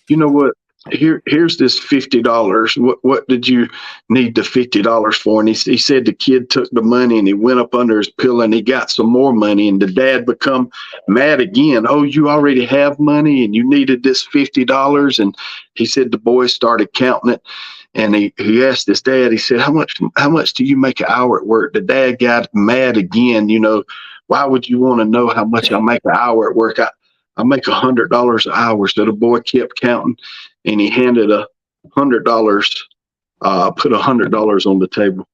Speaker 2: you know what? Here's this $50. What did you need the $50 for? And he said the kid took the money and he went up under his pillow and he got some more money. And the dad become mad again. Oh, you already have money and you needed this $50. And he said the boy started counting it. And he asked his dad, he said, how much do you make an hour at work? The dad got mad again. Why would you want to know how much I make an hour at work? I make $100 an hour. So the boy kept counting and he handed $100, put $100 on the table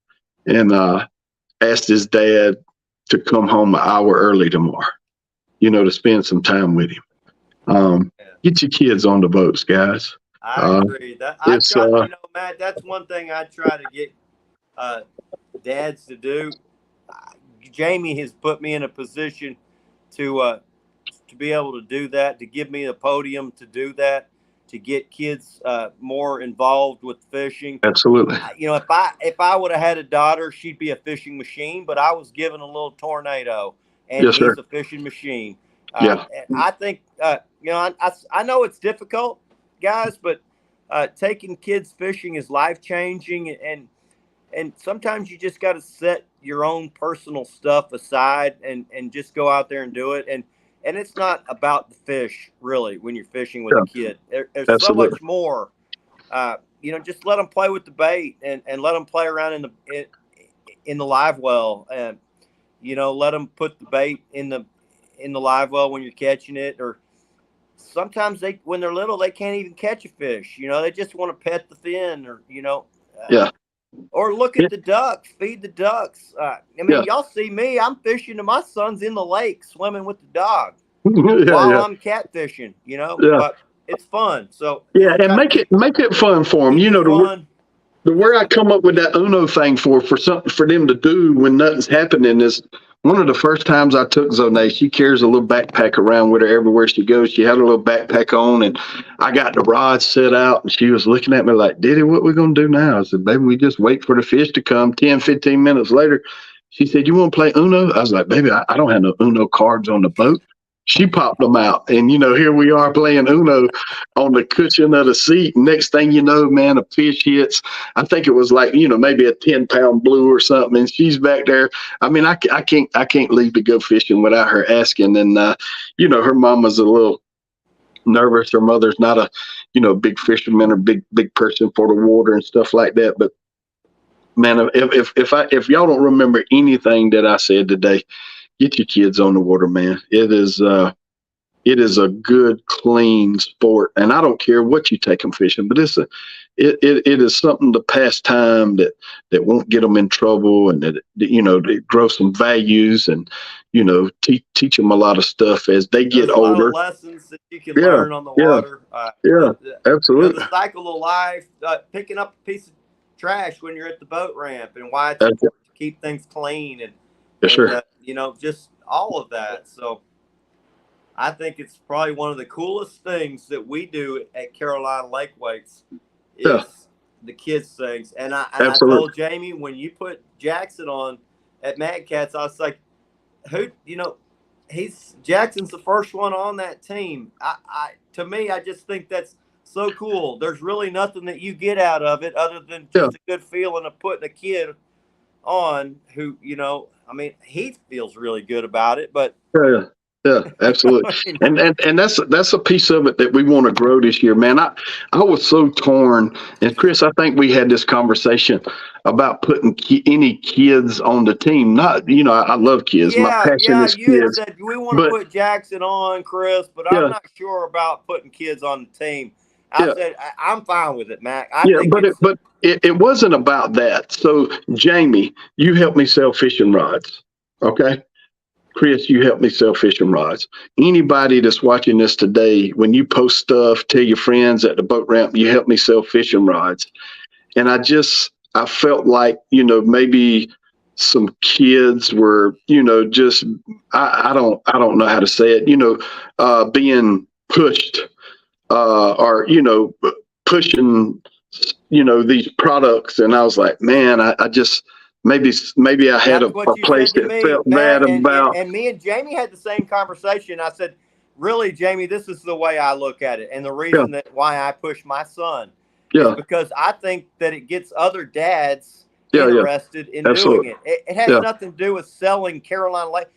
Speaker 2: and asked his dad to come home an hour early tomorrow, to spend some time with him. Get your kids on the boats, guys.
Speaker 1: I agree. Matt, that's one thing I try to get dads to do. Jamie has put me in a position to be able to do that, to give me a podium to do that, to get kids more involved with fishing.
Speaker 2: Absolutely.
Speaker 1: If I would have had a daughter, she'd be a fishing machine, but I was given a little tornado, and
Speaker 2: yes,
Speaker 1: he's
Speaker 2: sir.
Speaker 1: a fishing machine.
Speaker 2: Yeah.
Speaker 1: I think I know it's difficult, guys, but taking kids fishing is life-changing, and sometimes you just got to set your own personal stuff aside and just go out there and do it. And it's not about the fish, really, when you're fishing with a kid. There's
Speaker 2: Absolutely.
Speaker 1: so much more. Just let them play with the bait and let them play around in the live well, and let them put the bait in the live well when you're catching it. Or sometimes when they're little, they can't even catch a fish. They just want to pet the fin, or or look at the ducks, feed the ducks. Y'all see me, I'm fishing and my son's in the lake swimming with the dog while I'm catfishing, but it's fun. So
Speaker 2: and make it fun for them. The where I come up with that Uno thing for something for them to do when nothing's happening is one of the first times I took Zonay, she carries a little backpack around with her everywhere she goes. She had a little backpack on, and I got the rod set out, and she was looking at me like, Diddy, what we going to do now? I said, baby, we just wait for the fish to come. 10, 15 minutes later, she said, you want to play Uno? I was like, baby, I don't have no Uno cards on the boat. She popped them out, and here we are playing Uno on the cushion of the seat. Next thing you know, man, a fish hits. I think it was like maybe a 10-pound blue or something, and she's back there. I mean, I can't leave to go fishing without her asking. And her mama's a little nervous. Her mother's not a big fisherman or big person for the water and stuff like that. But man, if y'all don't remember anything that I said today, get your kids on the water, man. It is a good, clean sport, and I don't care what you take them fishing, but it is something to pass time that won't get them in trouble, and that grow some values, and teach them a lot of stuff as they get older.
Speaker 1: A lot of lessons that you can learn on the water.
Speaker 2: Absolutely.
Speaker 1: The cycle of life, picking up a piece of trash when you're at the boat ramp, and why it's important to keep things clean, and
Speaker 2: sure.
Speaker 1: Just all of that. So I think it's probably one of the coolest things that we do at Carolina Lake Weights is the kids things. And I told Jamie, when you put Jackson on at MadKatz, I was like, Jackson's the first one on that team. To me, I just think that's so cool. There's really nothing that you get out of it other than just a good feeling of putting a kid on who, he feels really good about it, but
Speaker 2: yeah, absolutely. and that's a piece of it that we want to grow this year, man. I was so torn, and Chris, I think we had this conversation about putting any kids on the team. Not, I love kids. My passion is kids.
Speaker 1: Said we want to put Jackson on, Chris, but I'm not sure about putting kids on the team. I said I'm fine with it, Mac.
Speaker 2: But it wasn't about that. So, Jamie, you helped me sell fishing rods, okay? Chris, you helped me sell fishing rods. Anybody that's watching this today, when you post stuff, tell your friends at the boat ramp, you helped me sell fishing rods. And I felt like, maybe some kids were, just, I don't know how to say it, being pushed or pushing these products, and I was like, man, I just maybe I had a place that felt bad about.
Speaker 1: And me and Jamie had the same conversation. I said, really, Jamie, this is the way I look at it, and the reason that why I push my son is because I think that it gets other dads interested in doing it. It has nothing to do with selling Carolina Lake.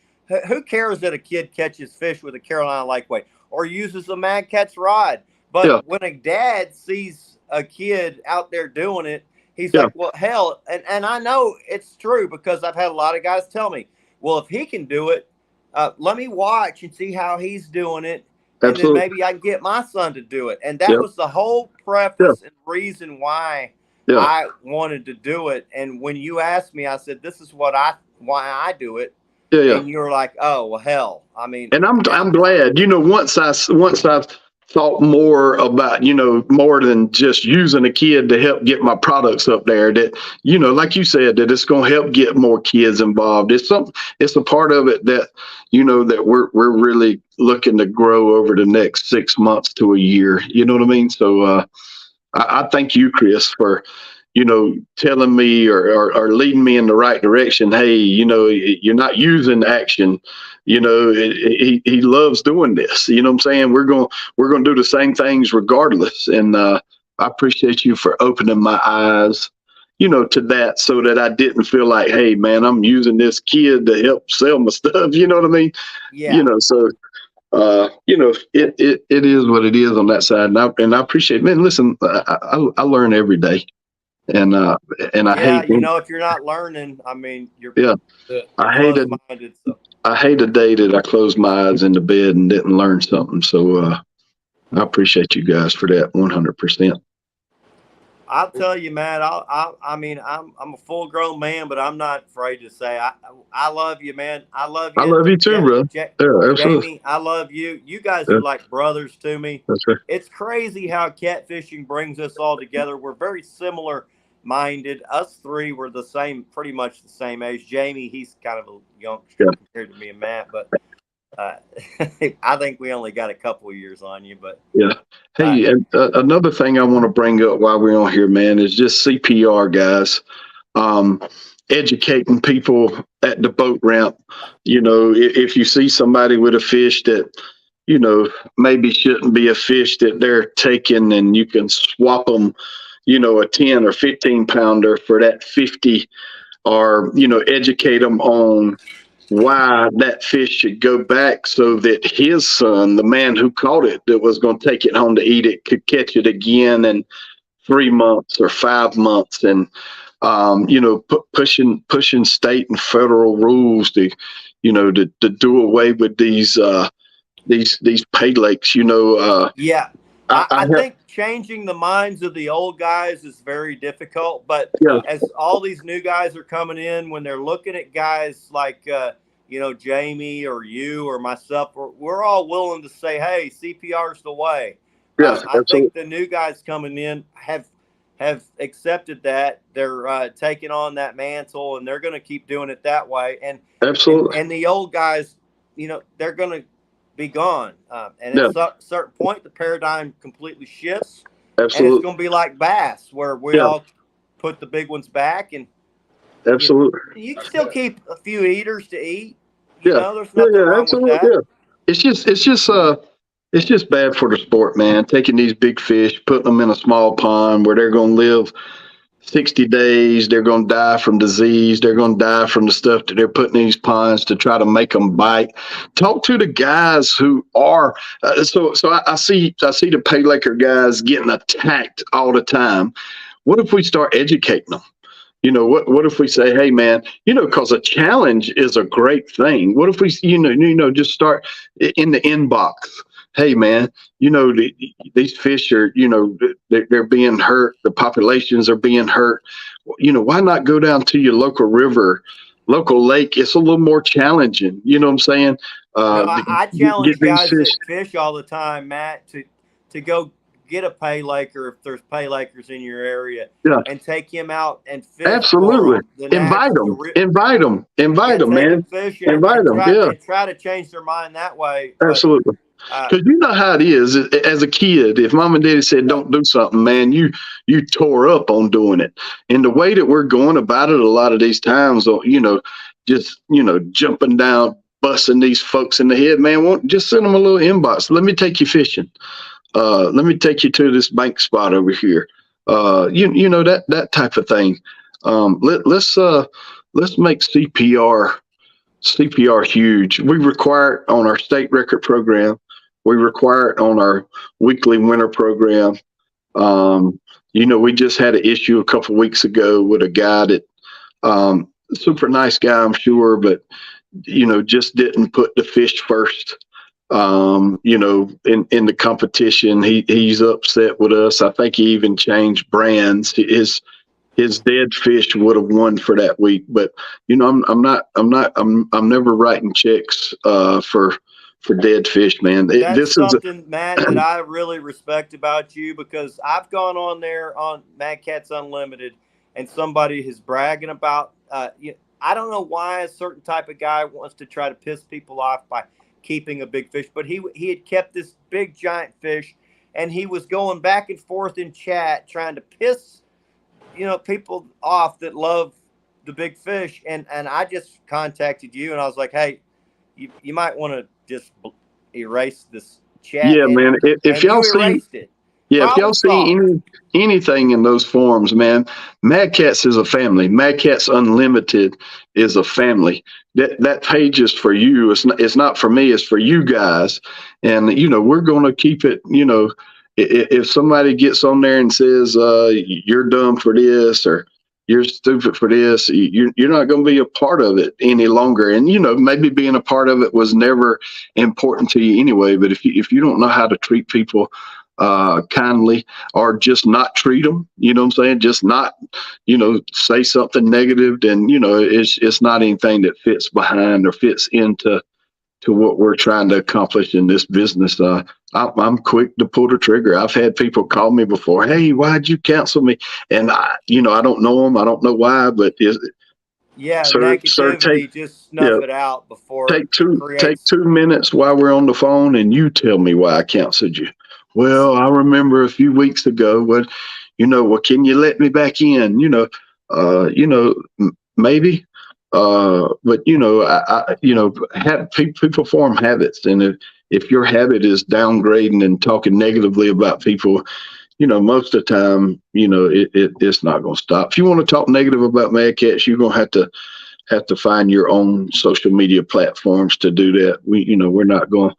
Speaker 1: Who cares that a kid catches fish with a Carolina Lake weight or uses a MadKatz rod? But when a dad sees a kid out there doing it, he's like, well, hell, and I know it's true because I've had a lot of guys tell me, well, if he can do it, let me watch and see how he's doing it, and then maybe I can get my son to do it. And that was the whole preface and reason why I wanted to do it. And when you asked me, I said, this is why I do it. And you were like, oh, well, hell, I mean.
Speaker 2: And I'm glad, once I've thought more about, more than just using a kid to help get my products up there, that, like you said, that it's going to help get more kids involved. It's a part of it that, that we're really looking to grow over the next 6 months to a year. You know what I mean? So I thank you, Chris, for, telling me or leading me in the right direction. Hey, you're not using action. He loves doing this. You know what I'm saying? We're going to do the same things regardless. And I appreciate you for opening my eyes, to that, so that I didn't feel like, hey, man, I'm using this kid to help sell my stuff. You know what I mean?
Speaker 1: Yeah.
Speaker 2: So, it is what it is on that side. And I appreciate it. Man, listen, I learn every day. And I hate,
Speaker 1: if you're not learning, I mean, you're
Speaker 2: I hate a day that I closed my eyes in the bed and didn't learn something. So I appreciate you guys for that 100%.
Speaker 1: I'll tell you, man. I mean, I'm a full grown man, but I'm not afraid to say I love you, man. I love you.
Speaker 2: I love you too, bro. Absolutely.
Speaker 1: Jamie, I love you. You guys are like brothers to me.
Speaker 2: That's right.
Speaker 1: It's crazy how catfishing brings us all together. We're very similar minded. Us three were the same, pretty much the same age. Jamie, he's kind of a youngster
Speaker 2: Yeah.
Speaker 1: compared to me and Matt, but I think we only got a couple of years on you. But
Speaker 2: Yeah. Hey, and another thing I want to bring up while we're on here, man, is just CPR, guys. Educating people at the boat ramp. You know, if you see somebody with a fish that, you know, maybe shouldn't be a fish that they're taking, and you can swap them, you know, a 10 or 15 pounder for that 50, or, you know, educate them on why that fish should go back so that his son, the man who caught it, that was going to take it home to eat it, could catch it again in 3 months or 5 months. And, you know, pushing state and federal rules to, you know, to do away with these pay lakes, you know.
Speaker 1: yeah, I think changing the minds of the old guys is very difficult. But
Speaker 2: Yeah.
Speaker 1: as all these new guys are coming in, when they're looking at guys like, you know, Jamie or you or myself, we're all willing to say, hey, CPR's the way.
Speaker 2: Yeah,
Speaker 1: I think the new guys coming in have accepted that. They're taking on that mantle, and they're going to keep doing it that way. And
Speaker 2: absolutely.
Speaker 1: And the old guys, you know, they're going to be gone. And at a certain point, the paradigm completely shifts.
Speaker 2: Absolutely.
Speaker 1: And it's going to be like bass, where we all put the big ones back. And
Speaker 2: absolutely,
Speaker 1: you can still keep a few eaters to eat.
Speaker 2: You
Speaker 1: know, there's nothing wrong with that.
Speaker 2: Yeah. It's just bad for the sport, man. Taking these big fish, putting them in a small pond where they're going to live 60 days. They're going to die from disease. They're going to die from the stuff that they're putting in these ponds to try to make them bite. Talk to the guys who are. So I see the pay laker guys getting attacked all the time. What if we start educating them? You know, what if we say, hey, man, you know, because a challenge is a great thing. What if we, you know, just start in the inbox? Hey, man, you know, these fish are, you know, they're being hurt. The populations are being hurt. You know, why not go down to your local river, local lake? It's a little more challenging. You know what I'm saying?
Speaker 1: I challenge guys that fish all the time, Matt, to go get a pay laker if there's pay lakers in your area, and take him out and fish.
Speaker 2: Absolutely. Invite them, man. Invite them.
Speaker 1: And try to change their mind that way.
Speaker 2: Absolutely. Because you know how it is. As a kid, if mom and daddy said don't do something, man, you tore up on doing it. And the way that we're going about it a lot of these times, you know, just, you know, jumping down, busting these folks in the head, man, just send them a little inbox. Let me take you fishing. Let me take you to this bank spot over here. You know, that type of thing. Let's make CPR huge. We require it on our state record program. We require it on our weekly winter program. You know, we just had an issue a couple of weeks ago with a guy that, super nice guy, I'm sure, but, you know, just didn't put the fish first. You know, in the competition, he's upset with us. I think he even changed brands. His dead fish would have won for that week, but you know, I'm never writing checks for dead fish, man.
Speaker 1: That's something, Matt, that I really respect about you, because I've gone on there on MadKatz Unlimited, and somebody is bragging about. I don't know why a certain type of guy wants to try to piss people off by keeping a big fish, but he had kept this big giant fish, and he was going back and forth in chat trying to piss, you know, people off that love the big fish. And I just contacted you, and I was like, hey, you might want to just erase this chat.
Speaker 2: Yeah, man. If y'all see
Speaker 1: it.
Speaker 2: Yeah, if y'all see anything in those forums, man, MadKatz is a family. MadKatz Unlimited is a family. That page is for you. It's not for me. It's for you guys. And, you know, we're going to keep it, you know, if somebody gets on there and says, you're dumb for this, or you're stupid for this, you're not going to be a part of it any longer. And, you know, maybe being a part of it was never important to you anyway. But if you don't know how to treat people kindly, or just not treat them, you know what I'm saying? Just not, you know, say something negative, then, you know, it's not anything that fits behind or fits into what we're trying to accomplish in this business. I'm quick to pull the trigger. I've had people call me before. Hey, why'd you cancel me? And I don't know them. I don't know why, but
Speaker 1: negativity, just snuff it out before
Speaker 2: take two
Speaker 1: creates...
Speaker 2: 2 minutes while we're on the phone, and you tell me why I canceled you. Well, I remember a few weeks ago. Well, can you let me back in? Maybe. But people form habits, and if your habit is downgrading and talking negatively about people, most of the time, it's not going to stop. If you want to talk negative about MadKatz, you're going to have to find your own social media platforms to do that. We're not going to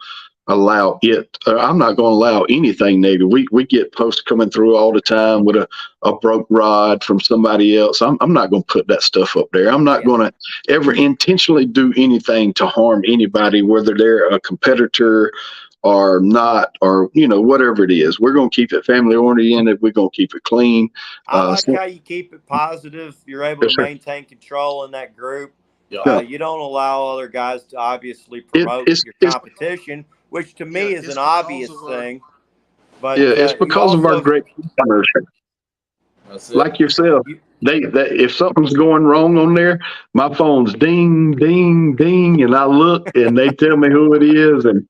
Speaker 2: allow it. I'm not going to allow anything negative. We get posts coming through all the time with a broke rod from somebody else. I'm not going to put that stuff up there. I'm not going to ever intentionally do anything to harm anybody, whether they're a competitor or not, or whatever it is. We're going to keep it family oriented. We're going to keep it clean.
Speaker 1: I like how you keep it positive. You're able to maintain control in that group. You don't allow other guys to obviously promote your competition, which to me is an obvious thing. But
Speaker 2: it's because of our great partners. Like yourself. They if something's going wrong on there, my phone's ding, ding, ding, and I look and they tell me who it is, and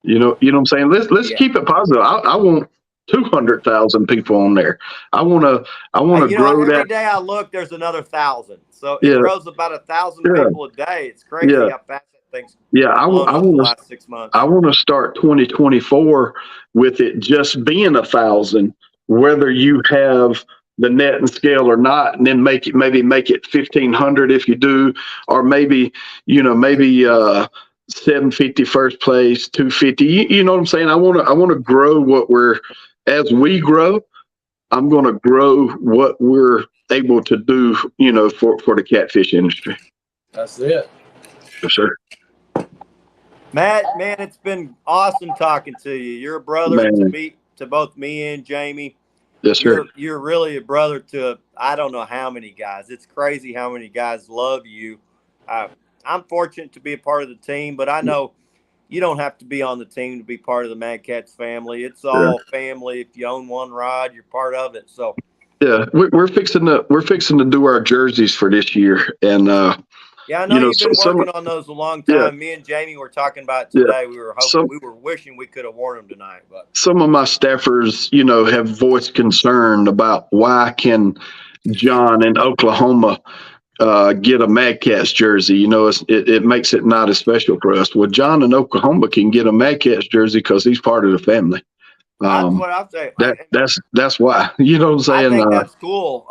Speaker 2: you know what I'm saying? Let's keep it positive. I want 200,000 people on there. I want to grow
Speaker 1: every
Speaker 2: that.
Speaker 1: Every day I look, there's another 1,000. So it grows about 1,000 people a day. It's crazy how fast that thing's
Speaker 2: I want
Speaker 1: the last 6 months.
Speaker 2: I want to start 2024 with it just being 1,000, whether you have the net and scale or not, and then make it 1,500 if you do, or maybe 750 first place, 250. You know what I'm saying? I want to grow as we grow. I'm going to grow what we're able to do, for the catfish industry.
Speaker 3: That's it.
Speaker 2: Yes, sir.
Speaker 1: Matt, man, it's been awesome talking to you. You're a brother to both me and Jamie.
Speaker 2: Yes, sir.
Speaker 1: You're really a brother to I don't know how many guys. It's crazy how many guys love you. I'm fortunate to be a part of the team, but I know you don't have to be on the team to be part of the MadKatz family. It's all family. If you own one rod, you're part of it. So
Speaker 2: yeah, we're fixing to do our jerseys for this year, and
Speaker 1: I know you've been working on those a long time. Yeah. Me and Jamie were talking about it today. We were wishing we could have worn them tonight, but some
Speaker 2: of my staffers, have voiced concern about why can John in Oklahoma get a MadKatz jersey. It makes it not as special for us. Well, John in Oklahoma can get a MadKatz jersey because he's part of the family.
Speaker 1: That's what I'll say.
Speaker 2: That's why. You know what I'm saying?
Speaker 1: I think that's cool.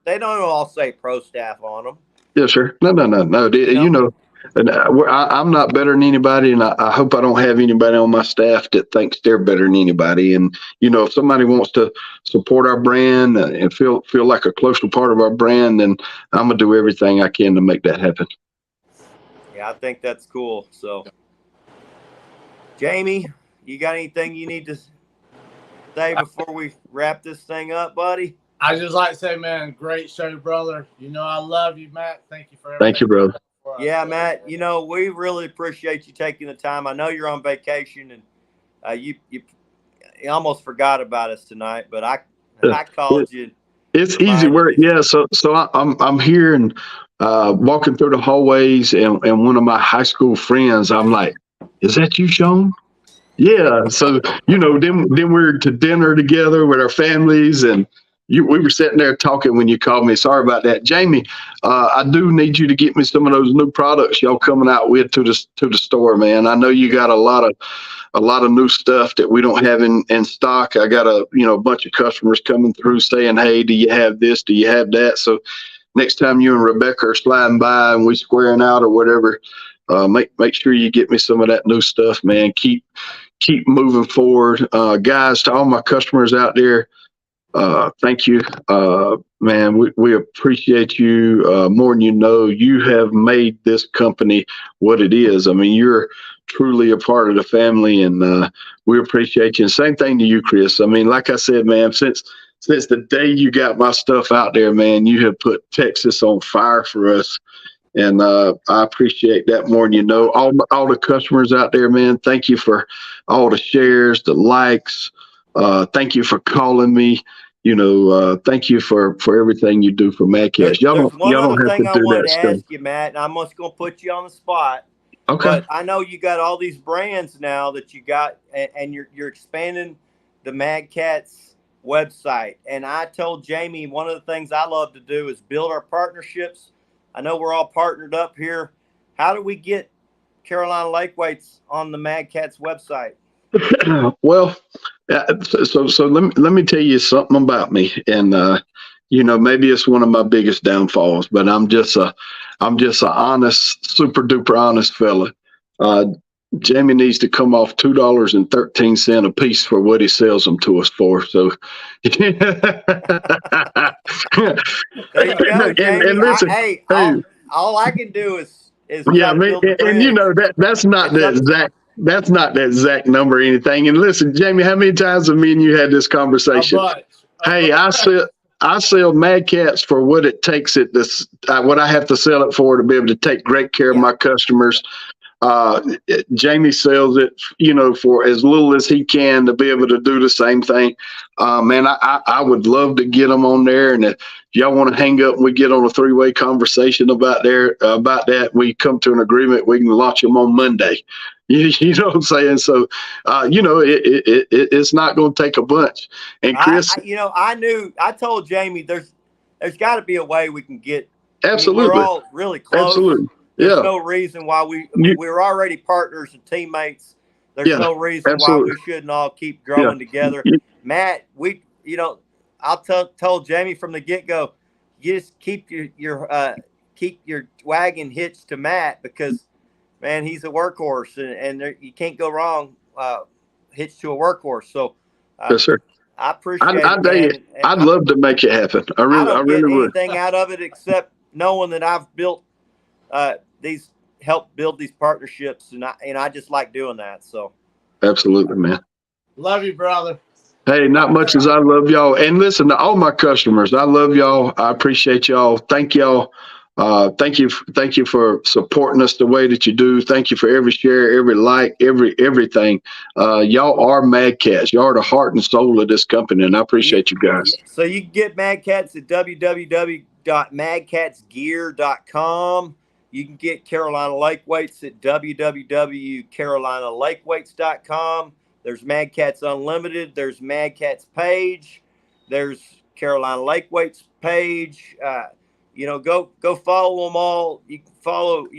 Speaker 1: They don't all say pro staff on them.
Speaker 2: Yes, sir. No. And I'm not better than anybody, and I hope I don't have anybody on my staff that thinks they're better than anybody. And if somebody wants to support our brand and feel like a closer part of our brand, then I'm gonna do everything I can to make that happen.
Speaker 1: Yeah, I think that's cool. So, Jamie, you got anything you need to say before we wrap this thing up, buddy?
Speaker 3: I just like to say, man, great show, brother. I love you, Matt. Thank you for everything.
Speaker 2: Thank you, brother.
Speaker 1: Yeah, Matt, we really appreciate you taking the time. I know you're on vacation, and you almost forgot about us tonight, but I called you.
Speaker 2: It's easy work. Yeah, so I'm here and walking through the hallways, and one of my high school friends, I'm like, is that you, Sean? Yeah. So, then we're to dinner together with our families, and we were sitting there talking when you called me. Sorry about that, Jamie. I do need you to get me some of those new products y'all coming out with to the store, man. I know you got a lot of new stuff that we don't have in stock. I got a bunch of customers coming through saying, hey, do you have this? Do you have that? So next time you and Rebecca are sliding by and we squaring out or whatever, make sure you get me some of that new stuff, man. Keep moving forward, guys. To all my customers out there, thank you, man. We appreciate you more than you know. You have made this company what it is. I mean, you're truly a part of the family, and we appreciate you. And same thing to you, Chris. I mean, like I said, man, since the day you got my stuff out there, man, you have put Texas on fire for us. And I appreciate that more than you know. All the customers out there, man, thank you for all the shares, the likes. Thank you for calling me. Thank you for everything you do for MadKatz.
Speaker 1: There's one
Speaker 2: Y'all
Speaker 1: other
Speaker 2: don't have
Speaker 1: thing
Speaker 2: to
Speaker 1: I
Speaker 2: do
Speaker 1: wanted
Speaker 2: that
Speaker 1: to
Speaker 2: stuff.
Speaker 1: ask you, Matt, and I'm just going to put you on the spot.
Speaker 2: Okay.
Speaker 1: But I know you got all these brands now that you got, and you're expanding the MadKatz website. And I told Jamie one of the things I love to do is build our partnerships. I know we're all partnered up here. How do we get Carolina Lake Weights on the MadKatz website?
Speaker 2: Well, so let me tell you something about me, and maybe it's one of my biggest downfalls, but I'm just a honest, super duper honest fella. Jamie needs to come off $2.13 a piece for what he sells them to us for. So,
Speaker 1: There you go, Jamie.
Speaker 2: and listen,
Speaker 1: all I can do is
Speaker 2: yeah,
Speaker 1: try to build the bridge.
Speaker 2: and that's not the exact. That's not the exact number or anything. And listen, Jamie, how many times have me and you had this conversation? Hey, I sell MadKatz for what it takes what I have to sell it for to be able to take great care of my customers. Jamie sells it, for as little as he can to be able to do the same thing. Man, I would love to get them on there. And if y'all want to hang up and we get on a 3-way conversation about that, we come to an agreement. We can launch them on Monday. You know what I'm saying? So, it's not going to take a bunch. And Chris,
Speaker 1: I told Jamie there's got to be a way we can get.
Speaker 2: Absolutely.
Speaker 1: We're all really close.
Speaker 2: Absolutely.
Speaker 1: There's no reason why we're already partners and teammates. There's no reason why we shouldn't all keep growing together. Matt, told Jamie from the get-go, you just keep your wagon hitched to Matt because, man, he's a workhorse and you can't go wrong hitched to a workhorse. So,
Speaker 2: yes, sir.
Speaker 1: I appreciate it.
Speaker 2: I'd love to make it happen. I really would.
Speaker 1: Anything out of it except knowing that I've built help build these partnerships, and I just like doing that. So, absolutely,
Speaker 2: man.
Speaker 3: Love you, brother.
Speaker 2: Hey, not much as I love y'all. And listen to all my customers. I love y'all. I appreciate y'all. Thank y'all. Thank you for supporting us the way that you do. Thank you for every share, every like, everything. Y'all are MadKatz. Y'all are the heart and soul of this company, and I appreciate you guys.
Speaker 1: So you can get MadKatz at www.madkatzgear.com. You can get Carolina Lake Weights at www.carolinalakeweights.com. There's MadKatz Unlimited. There's MadKatz page. There's Carolina Lake Weights page. Go follow them all. You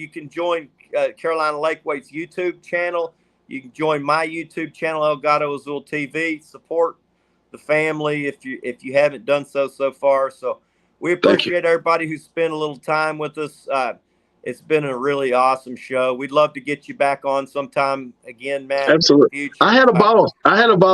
Speaker 1: can join Carolina Lake Weights YouTube channel. You can join my YouTube channel, Elgato Azul TV. Support the family if you haven't done so far. So we appreciate everybody who spent a little time with us. It's been a really awesome show. We'd love to get you back on sometime again, Matt.
Speaker 2: Absolutely. I had a ball,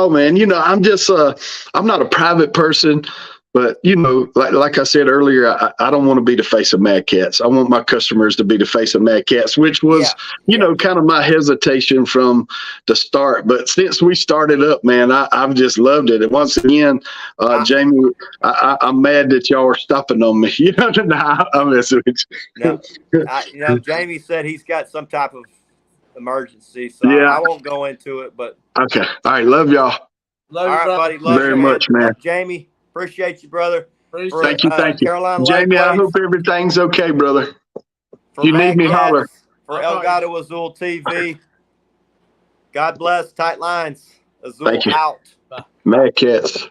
Speaker 2: man. I'm just I'm not a private person. But, like I said earlier, I don't want to be the face of MadKatz. I want my customers to be the face of MadKatz, which was, kind of my hesitation from the start. But since we started up, man, I've just loved it. And once again, Jamie, I'm mad that y'all are stopping on me. I'm messing with you.
Speaker 1: Jamie said he's got some type of emergency, so I won't go into it. But
Speaker 2: okay. All right. Love y'all.
Speaker 1: All right, buddy. Love
Speaker 2: very much, man.
Speaker 1: Jamie. Appreciate you, brother.
Speaker 2: Thank you. Carolina Jamie, I hope everything's okay, brother. You need me, holler.
Speaker 1: For Elgato Azul TV. God bless. Tight lines. Azul out.
Speaker 2: MadKatz.